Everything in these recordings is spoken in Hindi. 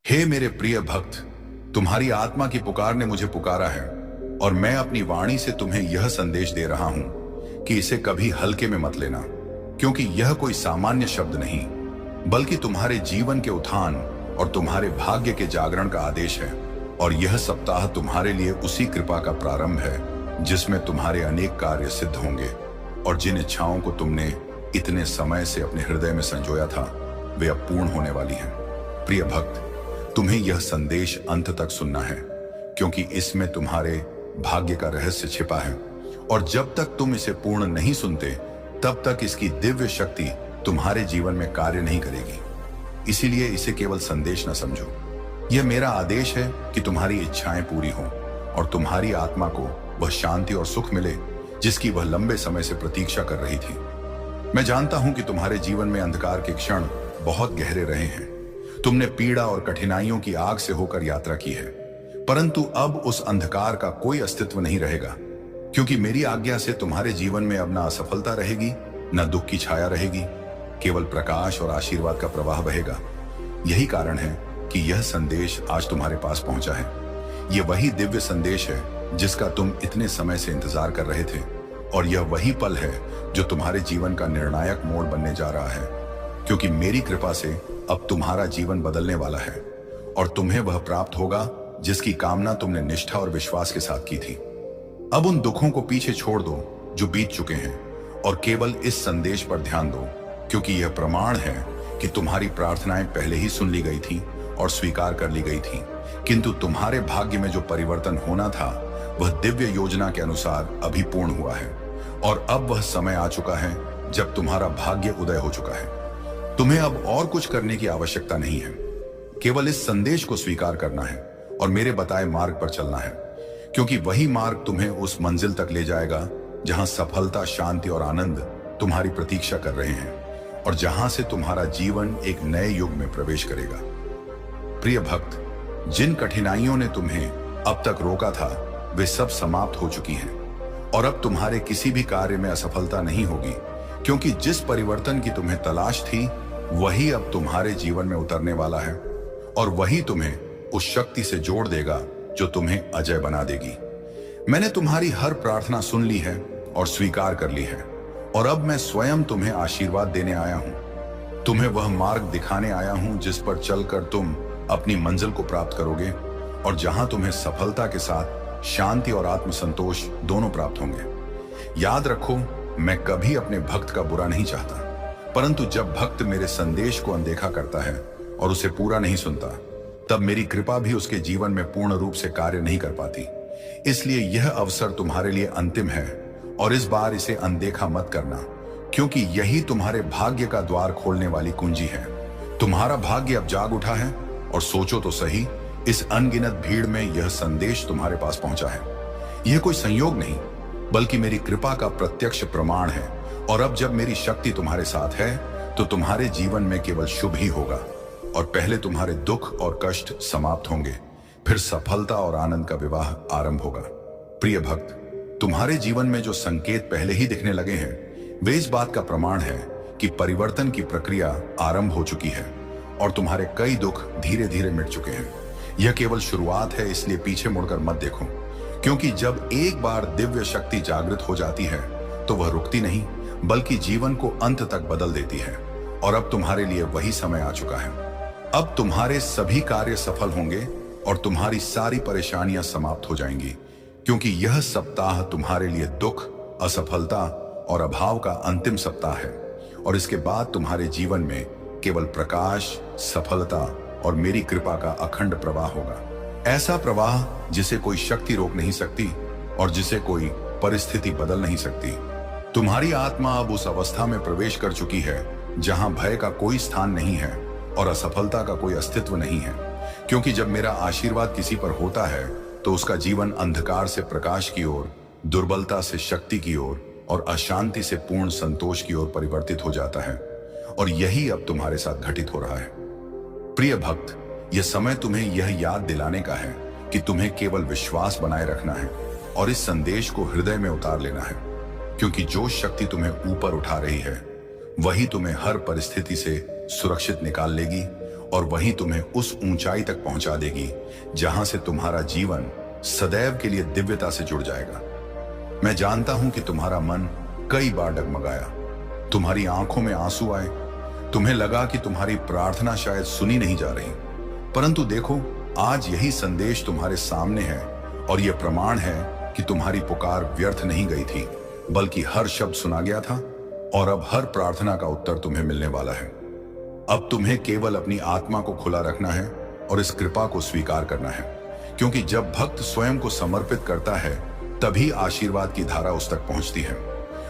हे मेरे प्रिय भक्त, तुम्हारी आत्मा की पुकार ने मुझे पुकारा है और मैं अपनी वाणी से तुम्हें यह संदेश दे रहा हूं कि इसे कभी हल्के में मत लेना, क्योंकि यह कोई सामान्य शब्द नहीं बल्कि तुम्हारे जीवन के उत्थान और तुम्हारे भाग्य के जागरण का आदेश है। और यह सप्ताह तुम्हारे लिए उसी कृपा का प्रारंभ है जिसमें तुम्हारे अनेक कार्य सिद्ध होंगे और जिन इच्छाओं को तुमने इतने समय से अपने हृदय में संजोया था वे अब पूर्ण होने वाली हैं। प्रिय भक्त, तुम्हें यह संदेश अंत तक सुनना है, क्योंकि इसमें तुम्हारे भाग्य का रहस्य छिपा है और जब तक तुम इसे पूर्ण नहीं सुनते तब तक इसकी दिव्य शक्ति तुम्हारे जीवन में कार्य नहीं करेगी। इसीलिए इसे केवल संदेश न समझो, यह मेरा आदेश है कि तुम्हारी इच्छाएं पूरी हों और तुम्हारी आत्मा को वह शांति और सुख मिले जिसकी वह लंबे समय से प्रतीक्षा कर रही थी। मैं जानता हूं कि तुम्हारे जीवन में अंधकार के क्षण बहुत गहरे रहे हैं। तुमने पीड़ा और कठिनाइयों की आग से होकर यात्रा की है, परंतु अब उस अंधकार का कोई अस्तित्व नहीं रहेगा, क्योंकि मेरी आज्ञा से तुम्हारे जीवन में अब न असफलता रहेगी न दुख की छाया रहेगी, केवल प्रकाश और आशीर्वाद का प्रवाह बहेगा। यही कारण है कि यह संदेश आज तुम्हारे पास पहुंचा है। यह वही दिव्य संदेश है जिसका तुम इतने समय से इंतजार कर रहे थे और यह वही पल है जो तुम्हारे जीवन का निर्णायक मोड़ बनने जा रहा है, क्योंकि मेरी कृपा से अब तुम्हारा जीवन बदलने वाला है और तुम्हें वह प्राप्त होगा जिसकी कामना तुमने निष्ठा और विश्वास के साथ की थी। अब उन दुखों को पीछे छोड़ दो जो बीत चुके हैं और केवल इस संदेश पर ध्यान दो, क्योंकि यह प्रमाण है कि तुम्हारी प्रार्थनाएं पहले ही सुन ली गई थी और स्वीकार कर ली गई थी, किंतु तुम्हारे भाग्य में जो परिवर्तन होना था वह दिव्य योजना के अनुसार अभी पूर्ण हुआ है और अब वह समय आ चुका है जब तुम्हारा भाग्य उदय हो चुका है। तुम्हें अब और कुछ करने की आवश्यकता नहीं है, केवल इस संदेश को स्वीकार करना है और मेरे बताए मार्ग पर चलना है, क्योंकि वही मार्ग तुम्हें उस मंजिल तक ले जाएगा जहां सफलता, शांति और आनंद तुम्हारी प्रतीक्षा कर रहे हैं और जहां से तुम्हारा जीवन एक नए युग में प्रवेश करेगा। प्रिय भक्त, जिन कठिनाइयों ने तुम्हें अब तक रोका था वे सब समाप्त हो चुकी हैं और अब तुम्हारे किसी भी कार्य में असफलता नहीं होगी, क्योंकि जिस परिवर्तन की तुम्हें तलाश थी वही अब तुम्हारे जीवन में उतरने वाला है और वही तुम्हें उस शक्ति से जोड़ देगा जो तुम्हें अजय बना देगी। मैंने तुम्हारी हर प्रार्थना सुन ली है और स्वीकार कर ली है और अब मैं स्वयं तुम्हें आशीर्वाद देने आया हूं। तुम्हें वह मार्ग दिखाने आया हूं जिस पर चलकर तुम अपनी मंजिल को प्राप्त करोगे और जहां तुम्हें सफलता के साथ शांति और आत्मसंतोष दोनों प्राप्त होंगे। याद रखो, मैं कभी अपने भक्त का बुरा नहीं चाहता, परंतु जब भक्त मेरे संदेश को अनदेखा करता है और उसे पूरा नहीं सुनता, तब मेरी कृपा भी उसके जीवन में पूर्ण रूप से कार्य नहीं कर पाती। इसलिए यह अवसर तुम्हारे लिए अंतिम है और इस बार इसे अनदेखा मत करना, क्योंकि यही तुम्हारे भाग्य का द्वार खोलने वाली कुंजी है। तुम्हारा भाग्य अब जाग उठा है और सोचो तो सही, इस अनगिनत भीड़ में यह संदेश तुम्हारे पास पहुंचा है। यह कोई संयोग नहीं बल्कि मेरी कृपा का प्रत्यक्ष प्रमाण है और अब जब मेरी शक्ति तुम्हारे साथ है तो तुम्हारे जीवन में केवल शुभ ही होगा और पहले तुम्हारे दुख और कष्ट समाप्त होंगे, फिर सफलता और आनंद का विवाह आरंभ होगा। प्रिय भक्त, तुम्हारे जीवन में जो संकेत पहले ही दिखने लगे हैं वे इस बात का प्रमाण है कि परिवर्तन की प्रक्रिया आरंभ हो चुकी है और तुम्हारे कई दुख धीरे धीरे मिट चुके हैं। यह केवल शुरुआत है, इसलिए पीछे मुड़कर मत देखो, क्योंकि जब एक बार दिव्य शक्ति जागृत हो जाती है तो वह रुकती नहीं बल्कि जीवन को अंत तक बदल देती है और अब तुम्हारे लिए वही समय आ चुका है। अब तुम्हारे सभी कार्य सफल होंगे और तुम्हारी सारी परेशानियां समाप्त हो जाएंगी, क्योंकि यह सप्ताह तुम्हारे लिए दुख, असफलता और अभाव का अंतिम सप्ताह है और इसके बाद तुम्हारे जीवन में केवल प्रकाश, सफलता और मेरी कृपा का अखंड प्रवाह होगा। ऐसा प्रवाह जिसे कोई शक्ति रोक नहीं सकती और जिसे कोई परिस्थिति बदल नहीं सकती। तुम्हारी आत्मा अब उस अवस्था में प्रवेश कर चुकी है जहां भय का कोई स्थान नहीं है और असफलता का कोई अस्तित्व नहीं है, क्योंकि जब मेरा आशीर्वाद किसी पर होता है तो उसका जीवन अंधकार से प्रकाश की ओर, दुर्बलता से शक्ति की ओर और अशांति से पूर्ण संतोष की ओर परिवर्तित हो जाता है और यही अब तुम्हारे साथ घटित हो रहा है। प्रिय भक्त, यह समय तुम्हें यह याद दिलाने का है कि तुम्हें केवल विश्वास बनाए रखना है और इस संदेश को हृदय में उतार लेना है, क्योंकि जो शक्ति तुम्हें ऊपर उठा रही है वही तुम्हें हर परिस्थिति से सुरक्षित निकाल लेगी और वही तुम्हें उस ऊंचाई तक पहुंचा देगी जहां से तुम्हारा जीवन सदैव के लिए दिव्यता से जुड़ जाएगा। मैं जानता हूं कि तुम्हारा मन कई बार डगमगाया, तुम्हारी आंखों में आंसू आए, तुम्हें लगा कि तुम्हारी प्रार्थना शायद सुनी नहीं जा रही। परंतु देखो, आज यही संदेश तुम्हारे सामने है और यह प्रमाण है कि तुम्हारी पुकार व्यर्थ नहीं गई थी, बल्कि हर शब्द सुना गया था और अब हर प्रार्थना का उत्तर तुम्हें मिलने वाला है। अब तुम्हें केवल अपनी आत्मा को खुला रखना है और इस कृपा को स्वीकार करना है, क्योंकि जब भक्त स्वयं को समर्पित करता है तभी आशीर्वाद की धारा उस तक पहुंचती है,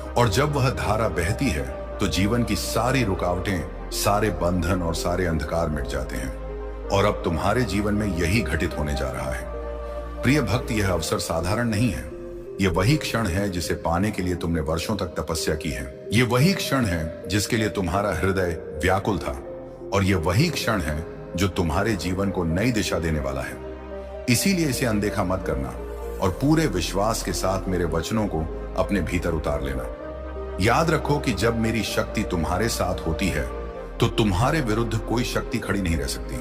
और जब वह धारा बहती है तो जीवन की सारी रुकावटें, सारे बंधन और सारे अंधकार मिट जाते हैं। और अब तुम्हारे जीवन में यही घटित होने जा रहा है। प्रिय भक्त, यह अवसर साधारण नहीं है। यह वही क्षण है जिसे पाने के लिए तुमने वर्षों तक तपस्या की है। यह वही क्षण है जिसके लिए तुम्हारा हृदय व्याकुल था, और यह वही क्षण है जो तुम्हारे जीवन को नई दिशा देने वाला है। इसीलिए इसे अनदेखा मत करना और पूरे विश्वास के साथ मेरे वचनों को अपने भीतर उतार लेना। याद रखो कि जब मेरी शक्ति तुम्हारे साथ होती है तो तुम्हारे विरुद्ध कोई शक्ति खड़ी नहीं रह सकती,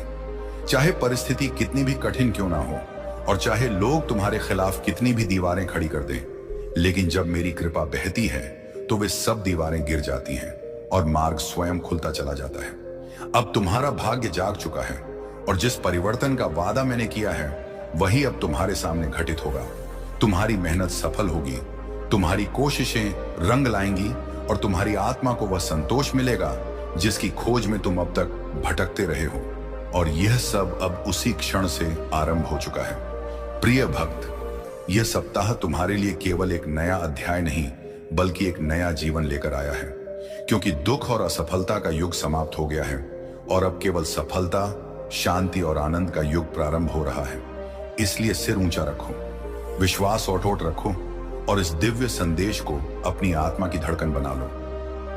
चाहे परिस्थिति कितनी भी कठिन क्यों ना हो और चाहे लोग तुम्हारे खिलाफ कितनी भी दीवारें खड़ी कर दें। लेकिन जब मेरी कृपा बहती है तो वे सब दीवारें गिर जाती हैं और मार्ग स्वयं खुलता चला जाता है। अब तुम्हारा भाग्य जाग चुका है और जिस परिवर्तन का वादा मैंने किया है वही अब तुम्हारे सामने घटित होगा। तुम्हारी मेहनत सफल होगी, तुम्हारी कोशिशें रंग लाएंगी और तुम्हारी आत्मा को वह संतोष मिलेगा जिसकी खोज में तुम अब तक भटकते रहे हो। और यह सब अब उसी क्षण से आरंभ हो चुका है। प्रिय भक्त, यह सप्ताह तुम्हारे लिए केवल एक नया अध्याय नहीं बल्कि एक नया जीवन लेकर आया है, क्योंकि दुख और असफलता का युग समाप्त हो गया है और अब केवल सफलता, शांति और आनंद का युग प्रारंभ हो रहा है। इसलिए सिर ऊंचा रखो, विश्वास अटूट रखो और इस दिव्य संदेश को अपनी आत्मा की धड़कन बना लो।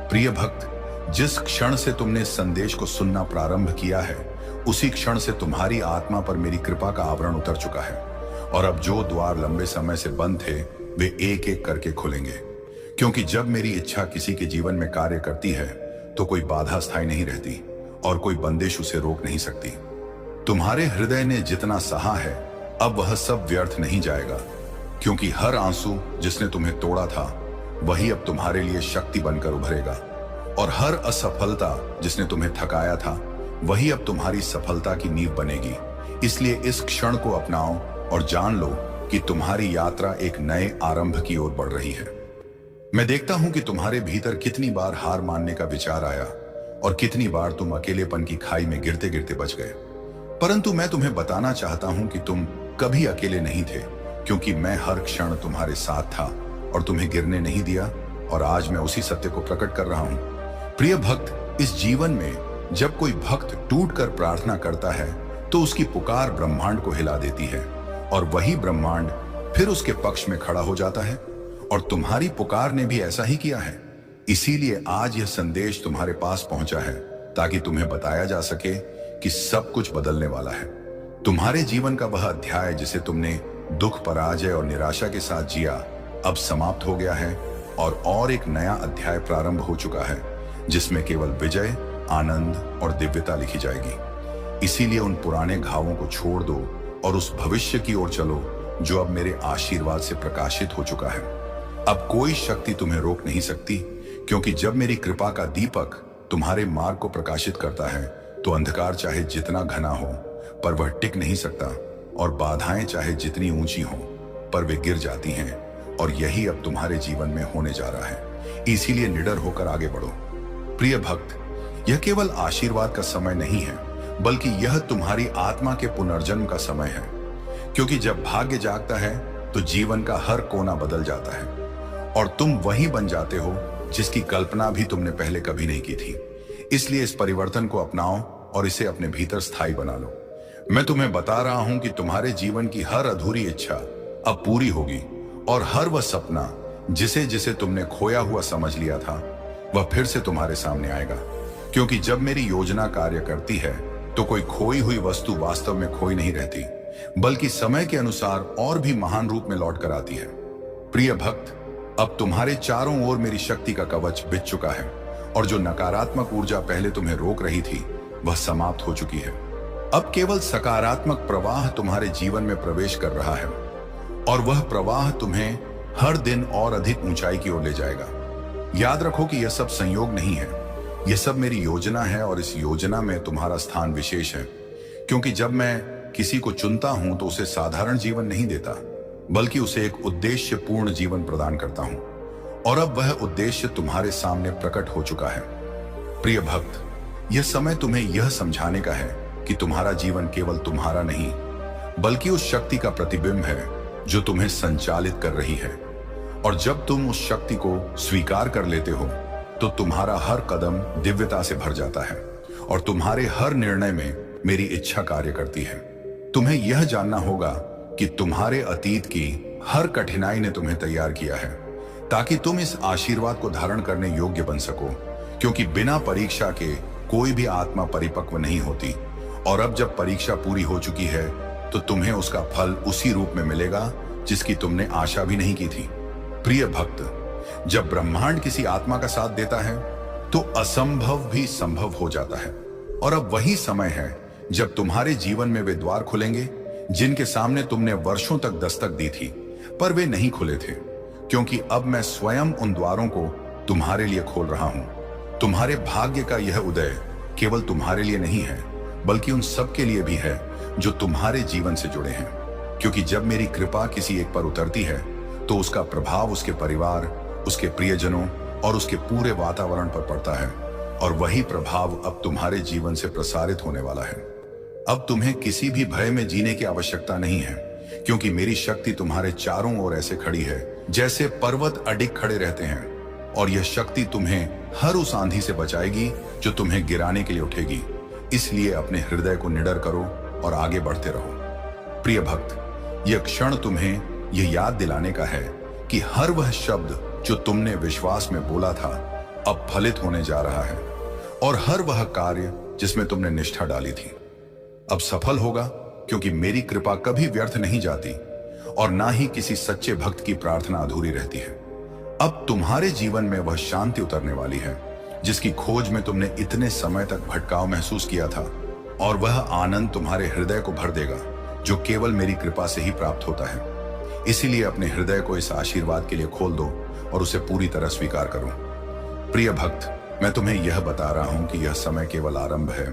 प्रिय भक्त, जिस क्षण से तुमने इस संदेश को सुनना प्रारंभ किया है उसी क्षण से तुम्हारी आत्मा पर मेरी कृपा का आवरण उतर चुका है, और अब जो द्वार लंबे समय से बंद थे वे एक एक करके खुलेंगे, क्योंकि जब मेरी इच्छा किसी के जीवन में कार्य करती है तो कोई बाधा स्थायी नहीं रहती और कोई बंदिश उसे रोक नहीं सकती। तुम्हारे हृदय ने जितना सहा है अब वह सब व्यर्थ नहीं जाएगा, क्योंकि हर आंसू जिसने तुम्हें तोड़ा था वही अब तुम्हारे लिए शक्ति बनकर उभरेगा, और हर असफलता जिसने तुम्हें थकाया था वही अब तुम्हारी सफलता की नींव बनेगी। इसलिए इस क्षण को अपनाओ और जान लो कि तुम्हारी यात्रा एक नए आरंभ की ओर बढ़ रही है। मैं देखता हूं कि तुम्हारे भीतर कितनी बार हार मानने का विचार आया और कितनी बार तुम अकेलेपन की खाई में गिरते गिरते बच गए। परंतु मैं तुम्हें बताना चाहता हूं कि तुम कभी अकेले नहीं थे, क्योंकि मैं हर क्षण तुम्हारे साथ था और तुम्हें गिरने नहीं दिया, और आज मैं उसी सत्य को प्रकट कर रहा हूं। प्रिय भक्त, इस जीवन में जब कोई भक्त टूटकर प्रार्थना करता है तो उसकी पुकार ब्रह्मांड को हिला देती है और वही ब्रह्मांड फिर उसके पक्ष में खड़ा हो जाता है, और तुम्हारी पुकार ने भी ऐसा ही किया है। इसीलिए आज यह संदेश तुम्हारे पास पहुंचा है ताकि तुम्हें बताया जा सके कि सब कुछ बदलने वाला है। तुम्हारे जीवन का वह अध्याय जिसे तुमने दुख, पराजय और निराशा के साथ जिया अब समाप्त हो गया है, और एक नया अध्याय प्रारंभ हो चुका है जिसमें केवल विजय, आनंद और दिव्यता लिखी जाएगी। इसीलिए उन पुराने घावों को छोड़ दो और उस भविष्य की ओर चलो जो अब मेरे आशीर्वाद से प्रकाशित हो चुका है। अब कोई शक्ति तुम्हें रोक नहीं सकती, क्योंकि जब मेरी कृपा का दीपक तुम्हारे मार्ग को प्रकाशित करता है तो अंधकार चाहे जितना घना हो पर वह टिक नहीं सकता, और बाधाएं चाहे जितनी ऊंची हो पर वे गिर जाती हैं, और यही अब तुम्हारे जीवन में होने जा रहा है। इसीलिए निडर होकर आगे बढ़ो। प्रिय भक्त, यह केवल आशीर्वाद का समय नहीं है बल्कि यह तुम्हारी आत्मा के पुनर्जन्म का समय है, क्योंकि जब भाग्य जागता है तो जीवन का हर कोना बदल जाता है और तुम वही बन जाते हो जिसकी कल्पना भी तुमने पहले कभी नहीं की थी। इसलिए इस परिवर्तन को अपनाओ और इसे अपने भीतर स्थायी बना लो। मैं तुम्हें बता रहा हूं कि तुम्हारे जीवन की हर अधूरी इच्छा अब पूरी होगी, और हर वह सपना जिसे जिसे तुमने खोया हुआ समझ लिया था वह फिर से तुम्हारे सामने आएगा, क्योंकि जब मेरी योजना कार्य करती है तो कोई खोई हुई वस्तु वास्तव में खोई नहीं रहती, बल्कि समय के अनुसार और भी महान रूप में लौट कर आती है। प्रिय भक्त, अब तुम्हारे चारों ओर मेरी शक्ति का कवच बिछ चुका है, और जो नकारात्मक ऊर्जा पहले तुम्हें रोक रही थी वह समाप्त हो चुकी है। अब केवल सकारात्मक प्रवाह तुम्हारे जीवन में प्रवेश कर रहा है और वह प्रवाह तुम्हें हर दिन और अधिक ऊंचाई की ओर ले जाएगा। याद रखो कि यह सब संयोग नहीं है, यह सब मेरी योजना है और इस योजना में तुम्हारा स्थान विशेष है, क्योंकि जब मैं किसी को चुनता हूं तो उसे साधारण जीवन नहीं देता, बल्कि उसे एक उद्देश्य पूर्ण जीवन प्रदान करता हूं। और अब वह उद्देश्य तुम्हारे सामने प्रकट हो चुका है। प्रिय भक्त, यह समय तुम्हें यह समझाने का है कि तुम्हारा जीवन केवल तुम्हारा नहीं, बल्कि उस शक्ति का प्रतिबिंब है जो तुम्हें संचालित कर रही है। और जब तुम उस शक्ति को स्वीकार कर लेते हो तो तुम्हारा हर कदम दिव्यता से भर जाता है और तुम्हारे हर निर्णय में मेरी इच्छा कार्य करती है। तुम्हें यह जानना होगा कि तुम्हारे अतीत की हर कठिनाई ने तुम्हें तैयार किया है ताकि तुम इस आशीर्वाद को धारण करने योग्य बन सको, क्योंकि बिना परीक्षा के कोई भी आत्मा परिपक्व नहीं होती। और अब जब परीक्षा पूरी हो चुकी है तो तुम्हें उसका फल उसी रूप में मिलेगा जिसकी तुमने आशा भी नहीं की थी। प्रिय भक्त, जब ब्रह्मांड किसी आत्मा का साथ देता है तो असंभव भी संभव हो जाता है। और अब वही समय है जब तुम्हारे जीवन में वे द्वार खुलेंगे जिनके सामने तुमने वर्षों तक दस्तक दी थी, पर वे नहीं खुले थे, क्योंकि अब मैं स्वयं उन द्वारों को तुम्हारे लिए खोल रहा हूं। तुम्हारे भाग्य का यह उदय केवल तुम्हारे लिए नहीं है, बल्कि उन सब के लिए भी है जो तुम्हारे जीवन से जुड़े हैं, क्योंकि जब मेरी कृपा किसी एक पर उतरती है तो उसका प्रभाव उसके परिवार, उसके प्रियजनों और उसके पूरे वातावरण पर पड़ता है। और वही प्रभाव अब तुम्हारे जीवन से प्रसारित होने वाला है। अब तुम्हें किसी भी भय में जीने की आवश्यकता नहीं है, क्योंकि मेरी शक्ति तुम्हारे चारों ओर ऐसे खड़ी है जैसे पर्वत अडिग खड़े रहते हैं। और यह शक्ति तुम्हें हर उस आंधी से बचाएगी जो तुम्हें गिराने के लिए उठेगी। इसलिए अपने हृदय को निडर करो और आगे बढ़ते रहो। प्रिय भक्त, यह क्षण तुम्हें यह याद दिलाने का है कि हर वह शब्द जो तुमने विश्वास में बोला था अब फलित होने जा रहा है, और हर वह कार्य जिसमें तुमने निष्ठा डाली थी अब सफल होगा, क्योंकि मेरी कृपा कभी व्यर्थ नहीं जाती और ना ही किसी सच्चे भक्त की प्रार्थना अधूरी रहती है। अब तुम्हारे जीवन में वह शांति उतरने वाली है जिसकी खोज में तुमने इतने समय तक भटकाव महसूस किया था, और वह आनंद तुम्हारे हृदय को भर देगा जो केवल मेरी कृपा से ही प्राप्त होता है। इसीलिए अपने हृदय को इस आशीर्वाद के लिए खोल दो और उसे पूरी तरह स्वीकार करो। प्रिय भक्त, मैं तुम्हें यह बता रहा हूं कि यह समय केवल आरंभ है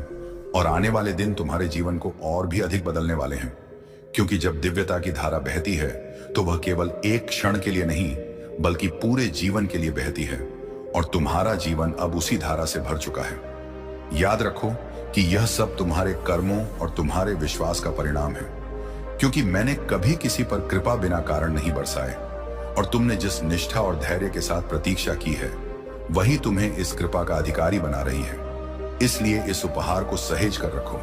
और आने वाले दिन तुम्हारे जीवन को और भी अधिक बदलने वाले हैं, क्योंकि जब दिव्यता की धारा बहती है तो वह केवल एक क्षण के लिए नहीं, बल्कि पूरे जीवन के लिए बहती है, और तुम्हारा जीवन अब उसी धारा से भर चुका है। याद रखो कि यह सब तुम्हारे कर्मों और तुम्हारे विश्वास का परिणाम है, क्योंकि मैंने कभी किसी पर कृपा बिना कारण नहीं बरसाए, और तुमने जिस निष्ठा और धैर्य के साथ प्रतीक्षा की है वही तुम्हें इस कृपा का अधिकारी बना रही है। इसलिए इस उपहार को सहेज कर रखो।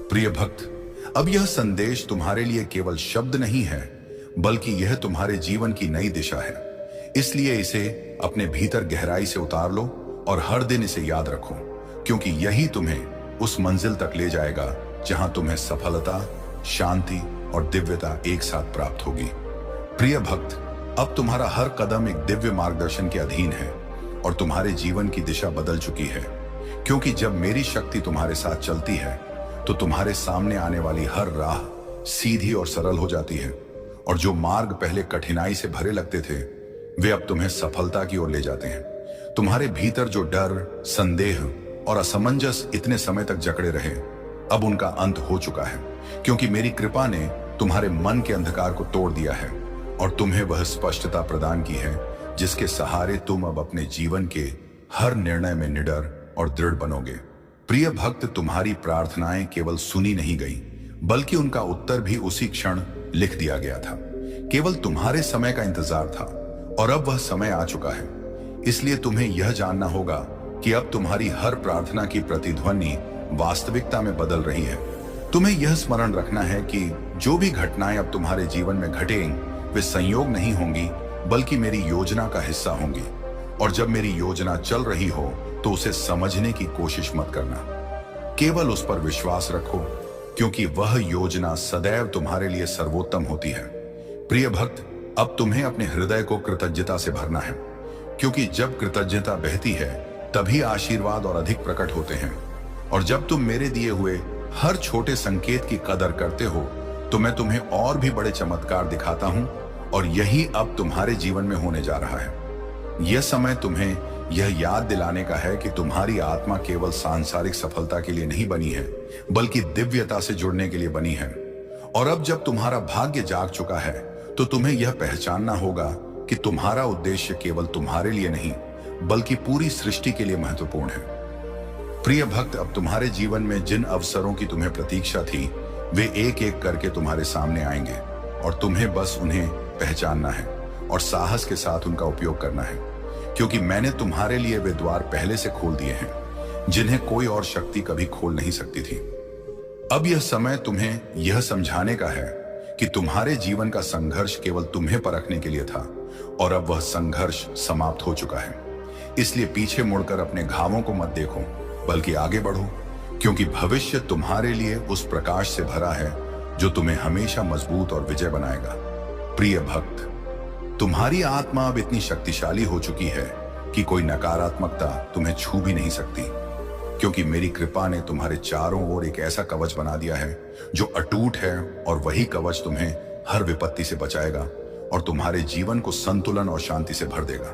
प्रिय भक्त, अब यह संदेश तुम्हारे लिए केवल शब्द नहीं है, बल्कि यह तुम्हारे जीवन की नई दिशा है। इसलिए इसे अपने भीतर गहराई से उतार लो और हर दिन इसे याद रखो, क्योंकि यही तुम्हें उस मंजिल तक ले जाएगा जहां तुम्हें सफलता, शांति और दिव्यता एक साथ प्राप्त होगी। प्रिय भक्त, अब तुम्हारा हर कदम एक दिव्य मार्गदर्शन के अधीन है और तुम्हारे जीवन की दिशा बदल चुकी है, क्योंकि जब मेरी शक्ति तुम्हारे साथ चलती है तो तुम्हारे सामने आने वाली हर राह सीधी और सरल हो जाती है, और जो मार्ग पहले कठिनाई से भरे लगते थे वे अब तुम्हें सफलता की ओर ले जाते हैं। तुम्हारे भीतर जो डर, संदेह और असमंजस इतने समय तक जकड़े रहे, अब उनका अंत हो चुका है, क्योंकि मेरी कृपा ने तुम्हारे मन के अंधकार को तोड़ दिया है और तुम्हें वह स्पष्टता प्रदान की है जिसके सहारे तुम अब अपने जीवन के हर निर्णय में निडर और दृढ़ बनोगे। प्रिय भक्त, तुम्हारी प्रार्थनाएं केवल सुनी नहीं गई, बल्कि उनका उत्तर भी उसी क्षण लिख दिया गया था। केवल तुम्हारे समय का इंतजार था और अब वह समय आ चुका है। इसलिए तुम्हें यह जानना होगा कि अब तुम्हारी हर प्रार्थना की प्रतिध्वनि वास्तविकता में बदल रही है। तुम्हें यह स्मरण रखना है कि जो भी घटनाएं अब तुम्हारे जीवन में घटेंगी वे संयोग नहीं होंगी, बल्कि मेरी योजना का हिस्सा होंगी। और जब मेरी योजना चल रही हो तो उसे समझने की कोशिश मत करना, केवल उस पर विश्वास रखो, क्योंकि वह योजना सदैव तुम्हारे लिए सर्वोत्तम होती है। प्रिय भक्त, अब तुम्हें अपने हृदय को कृतज्ञता से भरना है, क्योंकि जब कृतज्ञता बहती है तभी आशीर्वाद और अधिक प्रकट होते हैं। और जब तुम मेरे दिए हुए हर छोटे संकेत की कदर करते हो तो मैं तुम्हें और भी बड़े चमत्कार दिखाता हूं, और यही अब तुम्हारे जीवन में होने जा रहा है। यह समय तुम्हें यह याद दिलाने का है कि तुम्हारी आत्मा केवल सांसारिक सफलता के लिए नहीं बनी है, बल्कि दिव्यता से जुड़ने के लिए बनी है। और अब जब तुम्हारा भाग्य जाग चुका है तो तुम्हें यह पहचानना होगा कि तुम्हारा उद्देश्य केवल तुम्हारे लिए नहीं, बल्कि पूरी सृष्टि के लिए महत्वपूर्ण है। प्रिय भक्त, अब तुम्हारे जीवन में जिन अवसरों की तुम्हें प्रतीक्षा थी वे एक एक करके तुम्हारे सामने आएंगे, और तुम्हें बस उन्हें पहचानना है और साहस के साथ उनका उपयोग करना है, क्योंकि मैंने तुम्हारे लिए वे द्वार पहले से खोल दिए हैं जिन्हें कोई और शक्ति कभी खोल नहीं सकती थी। अब यह समय तुम्हें यह समझाने का है कि तुम्हारे जीवन का संघर्ष केवल तुम्हें परखने के लिए था, और अब वह संघर्ष समाप्त हो चुका है। इसलिए पीछे मुड़कर अपने घावों को मत देखो, बल्कि आगे बढ़ो, क्योंकि भविष्य तुम्हारे लिए उस प्रकाश से भरा है जो तुम्हें हमेशा मजबूत और विजय बनाएगा। प्रिय भक्त, तुम्हारी आत्मा अब इतनी शक्तिशाली हो चुकी है कि कोई नकारात्मकता तुम्हें छू भी नहीं सकती, क्योंकि मेरी कृपा ने तुम्हारे चारों ओर एक ऐसा कवच बना दिया है जो अटूट है, और वही कवच तुम्हें हर विपत्ति से बचाएगा और तुम्हारे जीवन को संतुलन और शांति से भर देगा।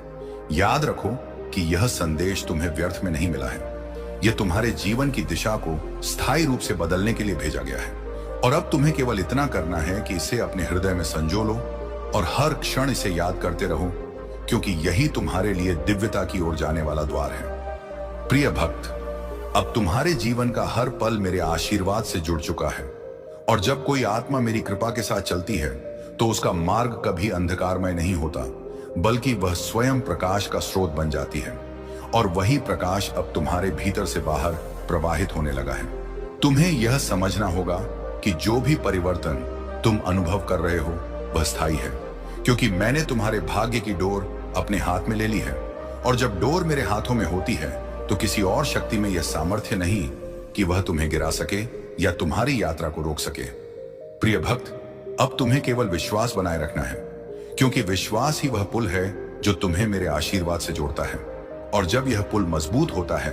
याद रखो कि यह संदेश तुम्हें व्यर्थ में नहीं मिला है। यह तुम्हारे जीवन की दिशा को स्थायी रूप से बदलने के लिए भेजा गया है, और अब तुम्हें केवल इतना करना है कि इसे अपने हृदय में संजो लो और हर क्षण इसे याद करते रहो, क्योंकि यही तुम्हारे लिए दिव्यता की ओर जाने वाला द्वार है। प्रिय भक्त, अब तुम्हारे जीवन का हर पल मेरे आशीर्वाद से जुड़ चुका है, और जब कोई आत्मा मेरी कृपा के साथ चलती है तो उसका मार्ग कभी अंधकारमय नहीं होता, बल्कि वह स्वयं प्रकाश का स्रोत बन जाती है, और वही प्रकाश अब तुम्हारे भीतर से बाहर प्रवाहित होने लगा है। तुम्हें यह समझना होगा कि जो भी परिवर्तन तुम अनुभव कर रहे हो वह स्थायी है, क्योंकि मैंने तुम्हारे भाग्य की डोर अपने हाथ में ले ली है, और जब डोर मेरे हाथों में होती है तो किसी और शक्ति में यह सामर्थ्य नहीं कि वह तुम्हें गिरा सके या तुम्हारी यात्रा को रोक सके। प्रिय भक्त, अब तुम्हें केवल विश्वास बनाए रखना है, क्योंकि विश्वास ही वह पुल है जो तुम्हें मेरे आशीर्वाद से जोड़ता है, और जब यह पुल मजबूत होता है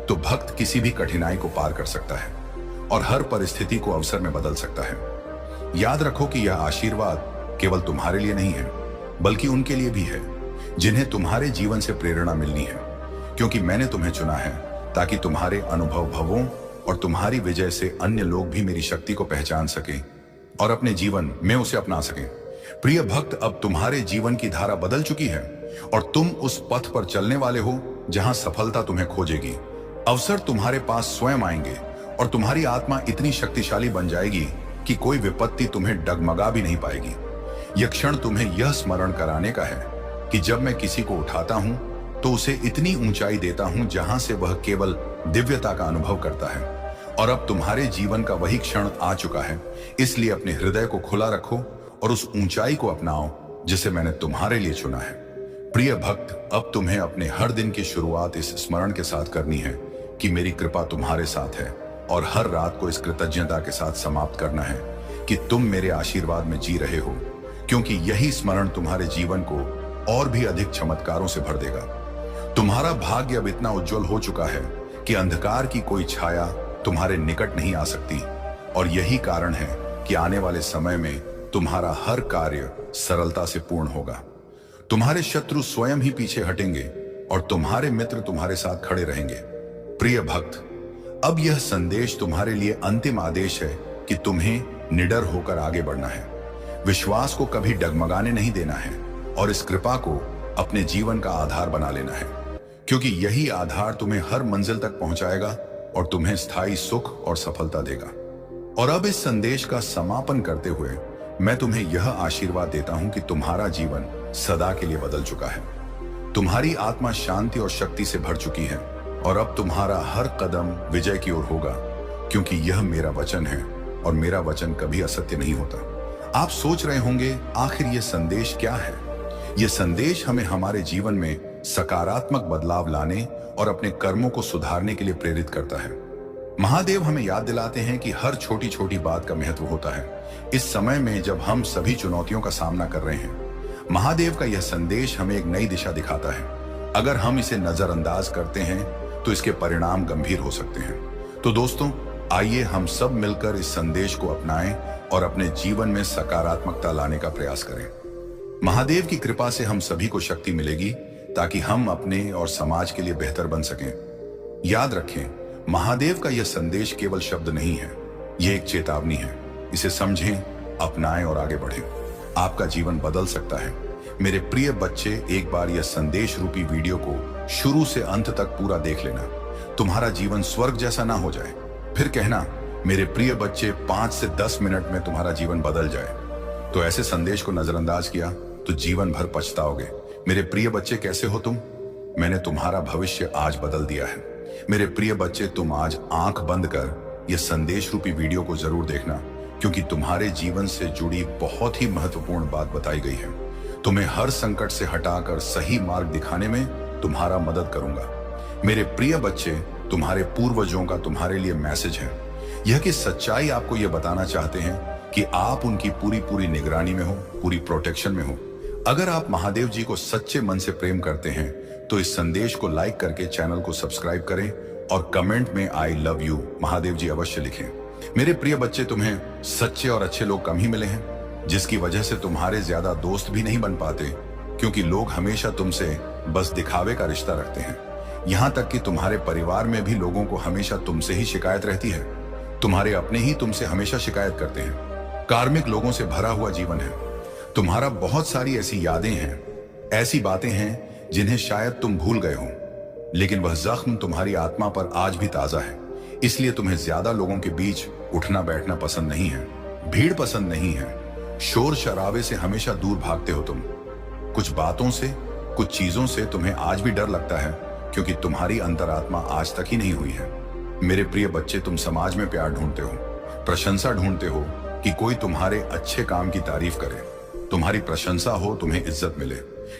तो भक्त किसी भी कठिनाई को पार कर सकता है और हर परिस्थिति को अवसर में बदल सकता है। याद रखो कि यह आशीर्वाद केवल तुम्हारे लिए नहीं है, बल्कि उनके लिए भी है जिन्हें तुम्हारे जीवन से प्रेरणा मिलनी है, क्योंकि मैंने तुम्हें चुना है ताकि तुम्हारे अनुभवों और तुम्हारी विजय से अन्य लोग भी मेरी शक्ति को पहचान सके और अपने जीवन में उसे अपना सके। प्रिय भक्त, अब तुम्हारे जीवन की धारा बदल चुकी है और तुम उस पथ पर चलने वाले हो जहां सफलता तुम्हें खोजेगी। अवसर तुम्हारे पास स्वयं आएंगे और तुम्हारी आत्मा इतनी शक्तिशाली बन जाएगी कि कोई विपत्ति तुम्हें डगमगा भी नहीं पाएगी। यह क्षण तुम्हें यह स्मरण कराने का है कि जब मैं किसी को उठाता हूं तो उसे इतनी ऊंचाई देता हूं जहां से वह केवल दिव्यता का अनुभव करता है, और अब तुम्हारे जीवन का वही क्षण आ चुका है। इसलिए अपने हृदय को खुला रखो और उस ऊंचाई को अपनाओ जिसे मैंने तुम्हारे लिए चुना है। प्रिय भक्त, अब तुम्हें अपने हर दिन की शुरुआत इस स्मरण के साथ करनी है कि मेरी कृपा तुम्हारे साथ है, और हर रात को इस कृतज्ञता के साथ समाप्त करना है कि तुम मेरे आशीर्वाद में जी रहे हो, क्योंकि यही स्मरण तुम्हारे जीवन को और भी अधिक चमत्कारों से भर देगा। तुम्हारा भाग्य अब इतना उज्जवल हो चुका है कि अंधकार की कोई छाया तुम्हारे निकट नहीं आ सकती, और यही कारण है कि आने वाले समय में तुम्हारा हर कार्य सरलता से पूर्ण होगा। तुम्हारे शत्रु स्वयं ही पीछे हटेंगे और तुम्हारे मित्र तुम्हारे साथ खड़े रहेंगे। प्रिय भक्त, अब यह संदेश तुम्हारे लिए अंतिम आदेश है कि तुम्हें निडर होकर आगे बढ़ना है, विश्वास को कभी डगमगाने नहीं देना है, और इस कृपा को अपने जीवन का आधार बना लेना है, क्योंकि यही आधार तुम्हें हर मंजिल तक पहुंचाएगा और तुम्हें स्थायी सुख और सफलता देगा। और अब इस संदेश का समापन करते हुए मैं तुम्हें यह आशीर्वाद देता हूं कि तुम्हारा जीवन सदा के लिए बदल चुका है। तुम्हारी आत्मा शांति और शक्ति से भर चुकी है, और अब तुम्हारा हर कदम विजय की ओर होगा, क्योंकि यह मेरा वचन है और मेरा वचन कभी असत्य नहीं होता। आप सोच रहे होंगे आखिर यह संदेश क्या है? यह संदेश हमें हमारे जीवन में सकारात्मक बदलाव लाने और अपने कर्मों को सुधारने के लिए प्रेरित करता है। महादेव हमें याद दिलाते हैं कि हर छोटी छोटी बात का महत्व होता है। इस समय में जब हम सभी चुनौतियों का सामना कर रहे हैं, महादेव का यह संदेश हमें एक नई दिशा दिखाता है। अगर हम इसे नजरअंदाज करते हैं तो इसके परिणाम गंभीर हो सकते हैं। तो दोस्तों, आइए हम सब मिलकर इस संदेश को अपनाएं और अपने जीवन में सकारात्मकता लाने का प्रयास करें। महादेव की कृपा से हम सभी को शक्ति मिलेगी ताकि हम अपने और समाज के लिए बेहतर बन सकें। याद रखें, महादेव का यह संदेश केवल शब्द नहीं है, यह एक चेतावनी है। इसे समझें, अपनाएं और आगे बढ़ें। आपका जीवन बदल सकता है। मेरे प्रिय बच्चे, एक बार यह संदेश रूपी वीडियो को शुरू से अंत तक पूरा देख लेना। तुम्हारा जीवन स्वर्ग जैसा ना हो जाए। फिर कहना, मेरे प्रिय बच्चे, 5 से 10 मिनट में तुम्हारा जीवन बदल जाए। तो ऐसे संदेश को नजरअंदाज किया तो जीवन भर पछताओगे। मेरे प्रिय बच्चे, कैसे हो तुम? मैंने तुम्हारा भविष्य आज बदल दिया है। मेरे प्रिय बच्चे, तुम आज आंख बंद कर यह संदेश रूपी वीडियो को जरूर देखना, क्योंकि तुम्हारे जीवन से जुड़ी बहुत ही महत्वपूर्ण बात बताई गई है। तुम्हें हर संकट से हटाकर सही मार्ग दिखाने में तुम्हारा मदद करूंगा। मेरे प्रिय बच्चे, तुम्हारे पूर्वजों का तुम्हारे लिए मैसेज है यह कि सच्चाई आपको यह बताना चाहते हैं कि आप उनकी पूरी निगरानी में हो, पूरी प्रोटेक्शन में हो। अगर आप महादेव जी को सच्चे मन से प्रेम करते हैं तो इस संदेश को लाइक करके चैनल को सब्सक्राइब करें और कमेंट में आई लव यू महादेव जी अवश्य लिखें। मेरे प्रिय बच्चे, तुम्हें सच्चे और अच्छे लोग कम ही मिले हैं, जिसकी वजह से तुम्हारे ज्यादा दोस्त भी नहीं बन पाते, क्योंकि लोग हमेशा तुमसे बस दिखावे का रिश्ता रखते हैं। यहां तक कि तुम्हारे परिवार में भी लोगों को हमेशा तुमसे ही शिकायत रहती है। तुम्हारे अपने ही तुमसे हमेशा शिकायत करते हैं। कार्मिक लोगों से भरा हुआ जीवन है। तुम्हारा बहुत सारी ऐसी यादें हैं, ऐसी बातें हैं जिन्हें शायद तुम भूल गए हो, लेकिन वह जख्म तुम्हारी आत्मा पर आज भी ताजा है। इसलिए तुम्हें ज्यादा लोगों के बीच उठना बैठना पसंद नहीं है, भीड़ पसंद नहीं है, शोर शराबे से हमेशा दूर भागते हो तुम। कुछ बातों से, कुछ चीजों से तुम्हें आज भी डर लगता है, क्योंकि तुम्हारी अंतरात्मा आज तक ही नहीं हुई है। मेरे प्रिय बच्चे, तुम समाज में प्यार ढूंढते हो, प्रशंसा ढूंढते हो कि कोई तुम्हारे अच्छे काम की तारीफ करे, तुम्हारी प्रशंसा हो, तुम्हें इज्जत मिले,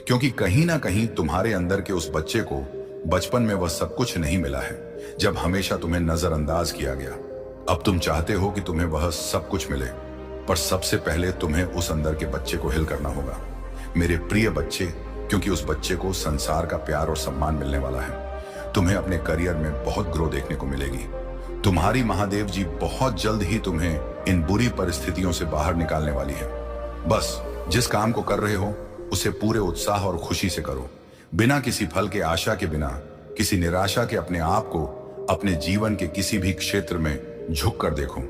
क्योंकि कहीं ना कहीं तुम्हारे अंदर के उस बच्चे को बचपन में वह सब कुछ नहीं मिला है, जब हमेशा तुम्हें नजरअंदाज किया गया। अब तुम चाहते हो कि तुम्हें वह सब कुछ मिले, पर सबसे पहले तुम्हें उस अंदर के बच्चे को हिल करना होगा। मेरे प्रिय बच्चे, क्योंकि उस बच्चे को संसार का प्यार और सम्मान मिलने वाला है। तुम्हें अपने करियर में बहुत ग्रो देखने को मिलेगी। तुम्हारी महादेव जी बहुत जल्द ही तुम्हें इन बुरी परिस्थितियों से बाहर निकालने वाली है। बस जिस काम को कर रहे हो उसे पूरे उत्साह और खुशी से करो, बिना किसी फल के आशा के, बिना किसी निराशा के अपने आप को अपने जीवन के किसी भी क्षेत्र में झुक कर देखो।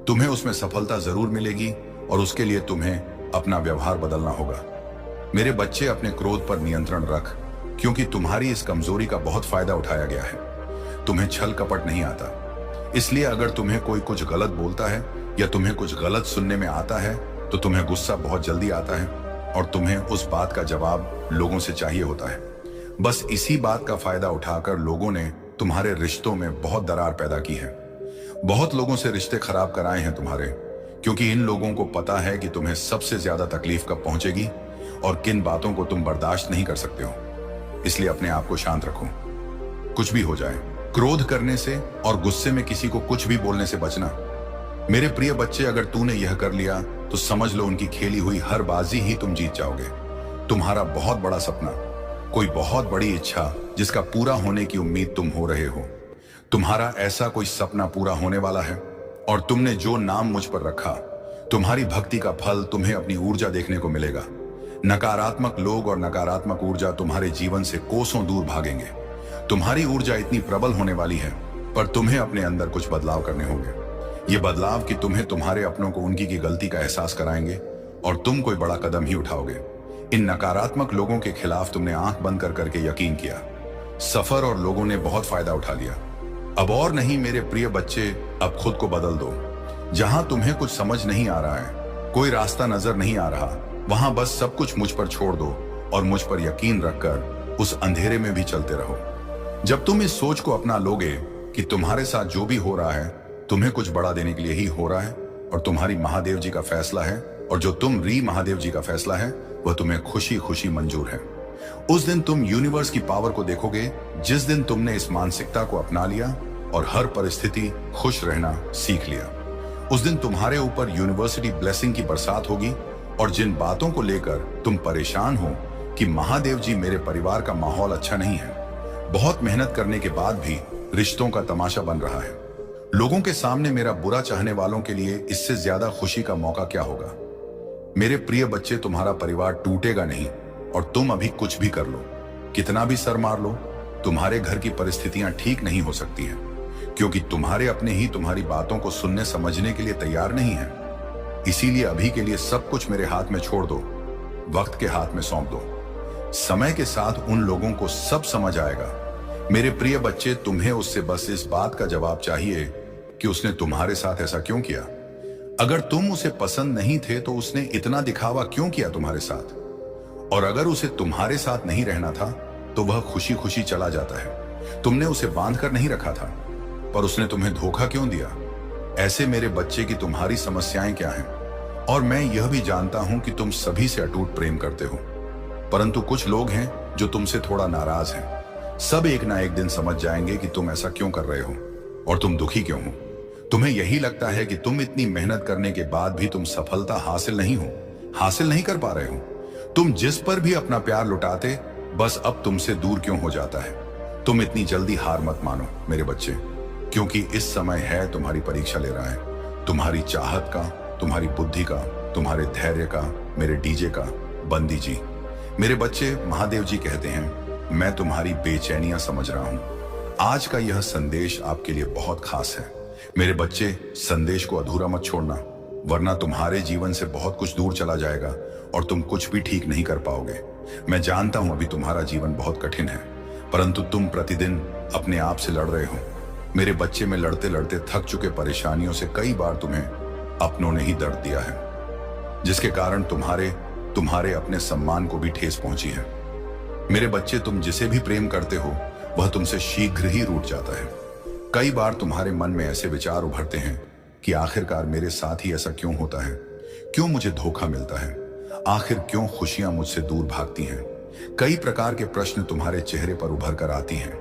तुम्हें उसमें सफलता जरूर मिलेगी और उसके लिए तुम्हें अपना व्यवहार बदलना होगा। मेरे बच्चे, अपने क्रोध पर नियंत्रण रख, क्योंकि तुम्हारी इस कमजोरी का बहुत फायदा उठाया गया है। तुम्हें छल कपट नहीं आता, इसलिए अगर तुम्हें कोई कुछ गलत बोलता है या तुम्हें कुछ गलत सुनने में आता है तो तुम्हें गुस्सा बहुत जल्दी आता है और तुम्हें उस बात का जवाब लोगों से चाहिए होता है। बस इसी बात का फायदा उठाकर लोगों ने तुम्हारे रिश्तों में बहुत दरार पैदा की है। बहुत लोगों से रिश्ते खराब कराए हैं तुम्हारे, क्योंकि इन लोगों को पता है कि तुम्हें सबसे ज्यादा तकलीफ कब पहुंचेगी और किन बातों को तुम बर्दाश्त नहीं कर सकते हो। इसलिए अपने आप को शांत रखो। कुछ भी हो जाए, क्रोध करने से और गुस्से में किसी को कुछ भी बोलने से बचना। मेरे प्रिय बच्चे, अगर तूने यह कर लिया तो समझ लो उनकी खेली हुई हर बाजी ही तुम जीत जाओगे। तुम्हारा बहुत बड़ा सपना, कोई बहुत बड़ी इच्छा जिसका पूरा होने की उम्मीद तुम हो रहे हो, तुम्हारा ऐसा कोई सपना पूरा होने वाला है। और तुमने जो नाम मुझ पर रखा, तुम्हारी भक्ति का फल तुम्हें अपनी ऊर्जा देखने को मिलेगा। नकारात्मक लोग और नकारात्मक ऊर्जा तुम्हारे जीवन से कोसों दूर भागेंगे। तुम्हारी ऊर्जा इतनी प्रबल होने वाली है, पर तुम्हें अपने अंदर कुछ बदलाव करने होंगे। ये बदलाव कि तुम्हें तुम्हारे अपनों को उनकी की गलती का एहसास कराएंगे और तुम कोई बड़ा कदम ही उठाओगे। इन नकारात्मक लोगों के खिलाफ तुमने आंख बंद कर करके यकीन किया, सफर और लोगों ने बहुत फायदा उठा लिया। अब और नहीं मेरे प्रिय बच्चे, अब खुद को बदल दो। जहां तुम्हें कुछ समझ नहीं आ रहा है, कोई रास्ता नजर नहीं आ रहा, वहां बस सब कुछ मुझ पर छोड़ दो और मुझ पर यकीन रखकर उस अंधेरे में भी चलते रहो। जब तुम इस सोच को अपना लोगे कि तुम्हारे साथ जो भी हो रहा है तुम्हें कुछ बड़ा देने के लिए ही हो रहा है और तुम्हारी महादेव जी का फैसला है, और जो तुम महादेव जी का फैसला है वह तुम्हें खुशी खुशी मंजूर है, उस दिन तुम यूनिवर्स की पावर को देखोगे। जिस दिन तुमने इस मानसिकता को अपना लिया और हर परिस्थिति खुश रहना सीख लिया, उस दिन तुम्हारे ऊपर यूनिवर्सिटी ब्लेसिंग की बरसात होगी। और जिन बातों को लेकर तुम परेशान हो कि महादेव जी मेरे परिवार का माहौल अच्छा नहीं है, बहुत मेहनत करने के बाद भी रिश्तों का तमाशा बन रहा है, लोगों के सामने मेरा बुरा चाहने वालों के लिए इससे ज्यादा खुशी का मौका क्या होगा। मेरे प्रिय बच्चे, तुम्हारा परिवार टूटेगा नहीं और तुम अभी कुछ भी कर लो, कितना भी सर मार लो, तुम्हारे घर की परिस्थितियां ठीक नहीं हो सकती हैं, क्योंकि तुम्हारे अपने ही तुम्हारी बातों को सुनने समझने के लिए तैयार नहीं है। इसीलिए अभी के लिए सब कुछ मेरे हाथ में छोड़ दो, वक्त के हाथ में सौंप दो। समय के साथ उन लोगों को सब समझ आएगा। मेरे प्रिय बच्चे, तुम्हें उससे बस इस बात का जवाब चाहिए कि उसने तुम्हारे साथ ऐसा क्यों किया। अगर तुम उसे पसंद नहीं थे तो उसने इतना दिखावा क्यों किया तुम्हारे साथ, और अगर उसे तुम्हारे साथ नहीं रहना था तो वह खुशी खुशी चला जाता है। तुमने उसे बांध कर नहीं रखा था, पर उसने तुम्हें धोखा क्यों दिया। ऐसे मेरे बच्चे की तुम्हारी समस्याएं क्या हैं, और मैं यह भी जानता हूं कि तुम सभी से अटूट प्रेम करते हो, परंतु कुछ लोग हैं जो तुमसे थोड़ा नाराज हैं। सब एक ना एक दिन समझ जाएंगे कि तुम ऐसा क्यों कर रहे हो और तुम दुखी क्यों हो। तुम्हें यही लगता है कि तुम इतनी मेहनत करने के बाद भी तुम सफलता हासिल नहीं कर पा रहे हो। तुम जिस पर भी अपना प्यार लुटाते, बस अब तुमसे दूर क्यों हो जाता है। तुम इतनी जल्दी हार मत मानो मेरे बच्चे, क्योंकि इस समय है तुम्हारी परीक्षा ले रहा है, तुम्हारी चाहत का, तुम्हारी बुद्धि का, तुम्हारे धैर्य का, मेरे डीजे का। बंदी जी, मेरे बच्चे, महादेव जी कहते हैं, मैं तुम्हारी बेचैनियां समझ रहा हूं। आज का यह संदेश आपके लिए बहुत खास है। मेरे बच्चे, संदेश को अधूरा मत छोड़ना, वरना तुम्हारे जीवन से बहुत कुछ दूर चला जाएगा और तुम कुछ भी ठीक नहीं कर पाओगे। मैं जानता हूं अभी तुम्हारा जीवन बहुत कठिन है, परंतु तुम प्रतिदिन अपने आप से लड़ रहे हो। मेरे बच्चे, में लड़ते लड़ते थक चुके परेशानियों से कई बार तुम्हें अपनों ने ही दर्द दिया है, जिसके कारण तुम्हारे अपने सम्मान को भी ठेस पहुंची है। मेरे बच्चे, तुम जिसे भी प्रेम करते हो वह तुमसे शीघ्र ही रूठ जाता है। कई बार तुम्हारे मन में ऐसे विचार उभरते हैं कि आखिरकार मेरे साथ ही ऐसा क्यों होता है, क्यों मुझे धोखा मिलता है, आखिर क्यों खुशियां मुझसे दूर भागती हैं। कई प्रकार के प्रश्न तुम्हारे चेहरे पर उभर कर आती हैं।